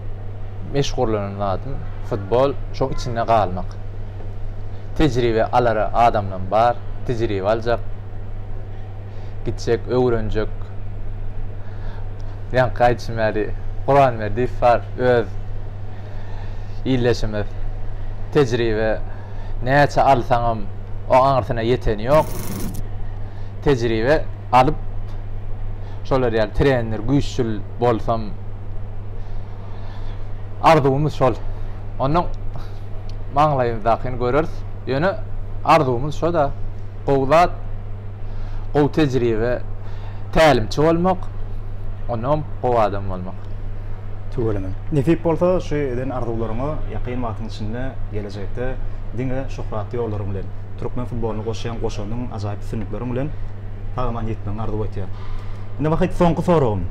B: meşgullan adym, futbol şo içinde galmak. Tecrübe alara adamdan bar, tecrübe aljak, gitsek, öwrenjek. Ýa gaýtmary, Kur'an berdi far öz illeşimiz. Tecrübe näçe alsaňam o aňyrtyna ýeteni ýok. Tecrübe alyp şolar ýaly trener, güýçlü bolsam arzumyz şol. Onuň maňlaýyndakyny görür. Ýöne arzumyz şo da gowlat, gow tejribe, tälimçi bolmak, onam gow adam bolmak.
A: Töweleme. Nefip bolsa şu eden arzularymy ýakyn wagtyň içinde gelecekde diňe şöhraty ýollarym bilen, türkmen futboluny goşýan goşanyň ajaýyp sünükleri bilen taýman ýetmegi arzu etýär. Indi wagt soňky sorum.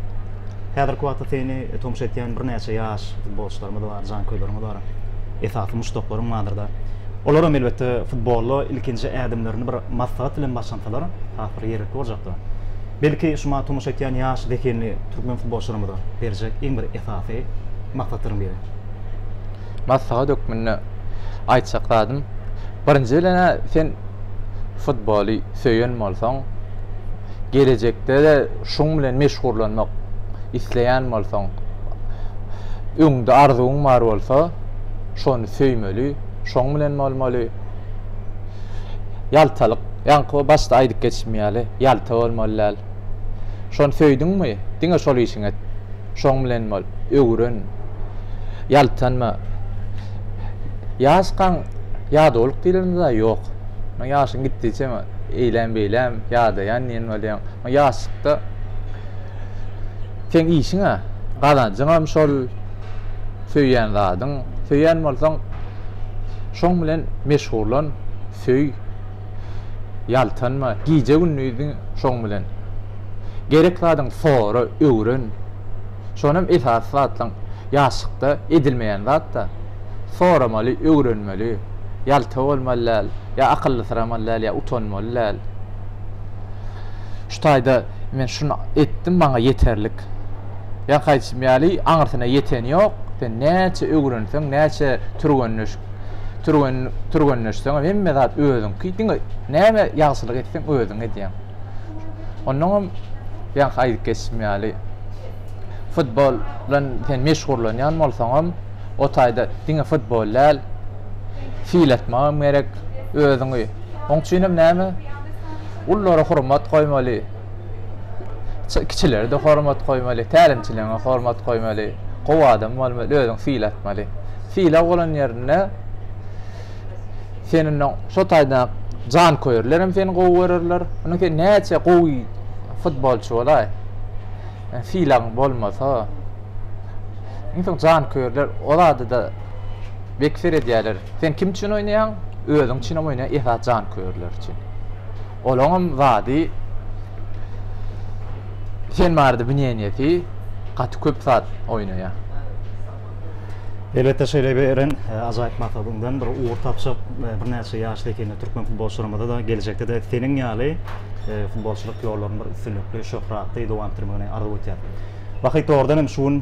A: Häzirki wagtda seni tomş etýän bir näçe ýaş futbolçylarym da bar, janköýlerim da bar. Esasy muşdoklarym barda. Olaram elbette futbolda ilkinci ädimlerini bir maslahat bilen başlansalar, häzir ýerek boljakdy. Belki şuma tomş etýän ýaş dekenli türkmen futbolçylarymy da berjek iň bir esasy maksatlaryň biri.
B: Maslahat dökmünni aýtjakladym. Birinji bilen sen futboly söýen bolsaň, gelecekde de şoň bilen meşgullanmak isleýän bolsaň, öňde arzuň bar bolsa, şonu söýmeli, şoň bilen bolmaly. Ýaltalyk, ýa-ni başda aýdyp geçmeýäli, ýalta bolmaly. Şonu söýdüňmi? Diňe şol işiň et. Şoň bilen bol, öwren. Ýaltanma. Ýaşkan ýadolyk diýilende ýok. Men ýaşyň gitdiçe eýlem beýlem, ýadaýan ýen bolýan. Men ýaşykda sen işiňe gazanjyňam şol söýýän zadyň, söýýän bolsaň şoň bilen meşgullan, söý. Ýaltanma, giýje günnüýiň şoň bilen. Gerek zadyň sora öwren. Şonam esas zatlaň ýaşykda edilmeýän zat da soramaly, öwrenmeli, ýalta bolmaly, ýa akyllysyramally, ýa utanmaly. Şu taýda men şunu etdim, maňa ýeterlik. Ýa gaýtmaýaly, aňyrtyna ýeteni ýok. Sen näçe öwrenseň, näçe türgönleşseň, hemme zat özüň. Diňe näme ýagşylyk etseň özüň edýän. Onuň ýa gaýdyp geçmeýäli. Futbol bilen sen meşgullanýan bolsaň, o taýda diňe futbollar fiil etmem gerek özüňi. Oň üçin näme? Ullara hormat goýmaly. Kiçilerde hormat goýmaly, tälimçilerine hormat goýmaly. Gow adam bolmaly, özüň fiil etmeli. Fiil bolan ýerine senin şo taýda can koyarlar hem fen gowy bererler. Onu ki näçe gowy futbolçu bolay. Filan bolmasa. Insan can koyarlar. Olada da bekfer edýärler. Sen kim üçin oýnaýan? Özüň üçin oýnaýan, efa can koyarlar üçin. Olaňam wady sen bardy bilenýeti, gaty köp saat oýnaýar.
A: Elbette şeýle beren azaýyp maksadyňdan bir uğur tapşyp bir näçe ýaşly ekeni türkmen futbolçularymyzda da gelecekde de seniň ýaly futbolçuluk ýollaryny bir üstünlikli şöhratly dowam etdirmegine arzuw etýär. Wagt ordan hem şuň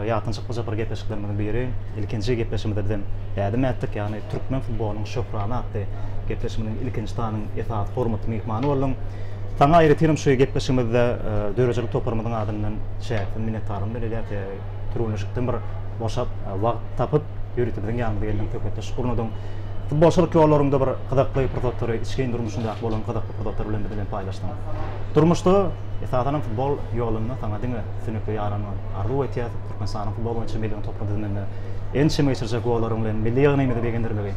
A: ýatynçy gyza bir gepleşiklerden biri, ilkinji gepleşimizden ýa-da etdik, ýani türkmen futbolunyň şöhraty atdy gepleşiminiň ilkinji tanyň esas formaty mehmany boldum. Taňa aýrytyrum şu gepleşimizde dörejelik toparmynyň adyndan şäherden minnetdarym bilen türünüşikden bir boşap wagt tapyp ýöretdiň ýanynda geldim töketde şukurladym. Futbolçuluk ýollaryňda bir gyzykly prototipy içken durmuşynda bolan gyzykly prototipler bilen paýlaşdym. Durmuşda esasen futbol ýolunda taňa diňe sünükli ýarany arzuw etýär. Türkmenistanyň futbol boýunça million topladygyny ençe meýsirje gollaryň bilen milli ýygynymy begendirmegi.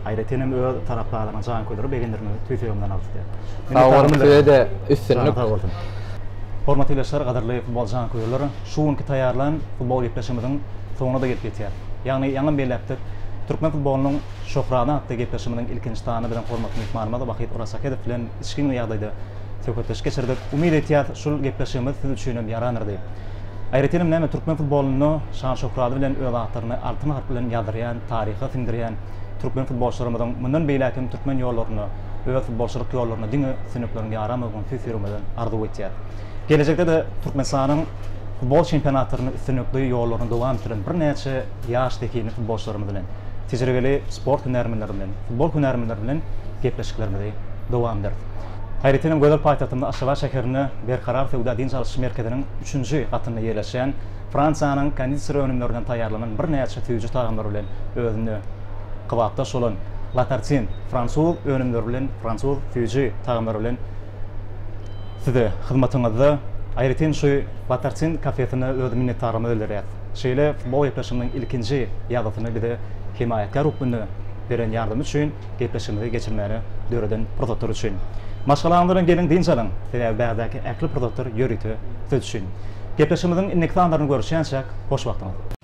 A: Aýratynam öz taraplarlaryň jan köýdürip begendirmegi tüýsüýümden aldy.
B: Sağolmyda üstünlük.
A: Hormatly ýaşlar, gaderly futbol jan köýürler, şuňky taýýarlan futbol gepleşimiziň soňuna da gelip ýetýär. Ýagny ýaňy belläpdik. Türkmen futbolunyň şöhraty atdy gepleşimiziň ilkinji tany bilen hormatly mehmanymyz Wahid Orasakedow bilen içkin ýagdaýda söhbetleş geçirdik. Umid etýär şol gepleşimiz siz üçin ýaranır diýip. Aýratynam näme türkmen futboluny şan şöhraty bilen öz atlaryny altyn harp bilen ýazdyrýan, taryha sindirýän türkmen futbolçularymyzyň mundan beýlekim türkmen ýollaryny, öz futbolçuluk ýollaryny diňe sünüklerini ýaramagyň tüýsürmeden arzuw etýär. Gelecekde de Türkmenistanyň futbol çempionatlaryny üstünlikli ýollaryny dowam etdiren bir näçe ýaşly ekeni futbolçularymyz bilen, tejribeli sport hünärmenleri bilen, futbol hünärmenleri bilen gepleşiklerimizi dowam etdirdik. Aýratynam Gödel paýtagtynda Aşgabat şäherine berkarar Sewda din çalyş merkeziniň 3-nji gatynda ýerleşen Fransiýanyň kondisiýer önümlerinden taýýarlanan bir näçe tüýüji tagamlar bilen özüni kybapda şolan Latartin Fransuz önümleri bilen, Fransuz tüýüji tagamlar bilen size hyzmatyňyzda aýratyn şu Latartin kafesine öz minnetdarlygymy bildirýär. Şeýle futbol ýepleşiminiň ilkinji ýagdatyny bize himayetkar rukmuny beren ýardym üçin gepleşimleri geçirmäni döreden prototipler üçin. Maşgalalardan gelin din salan, bädäki äkli prototipler ýöretdi siz üçin. Gepleşimimiziň innekdanlaryny görüşýänsek, hoş wagtyňyz.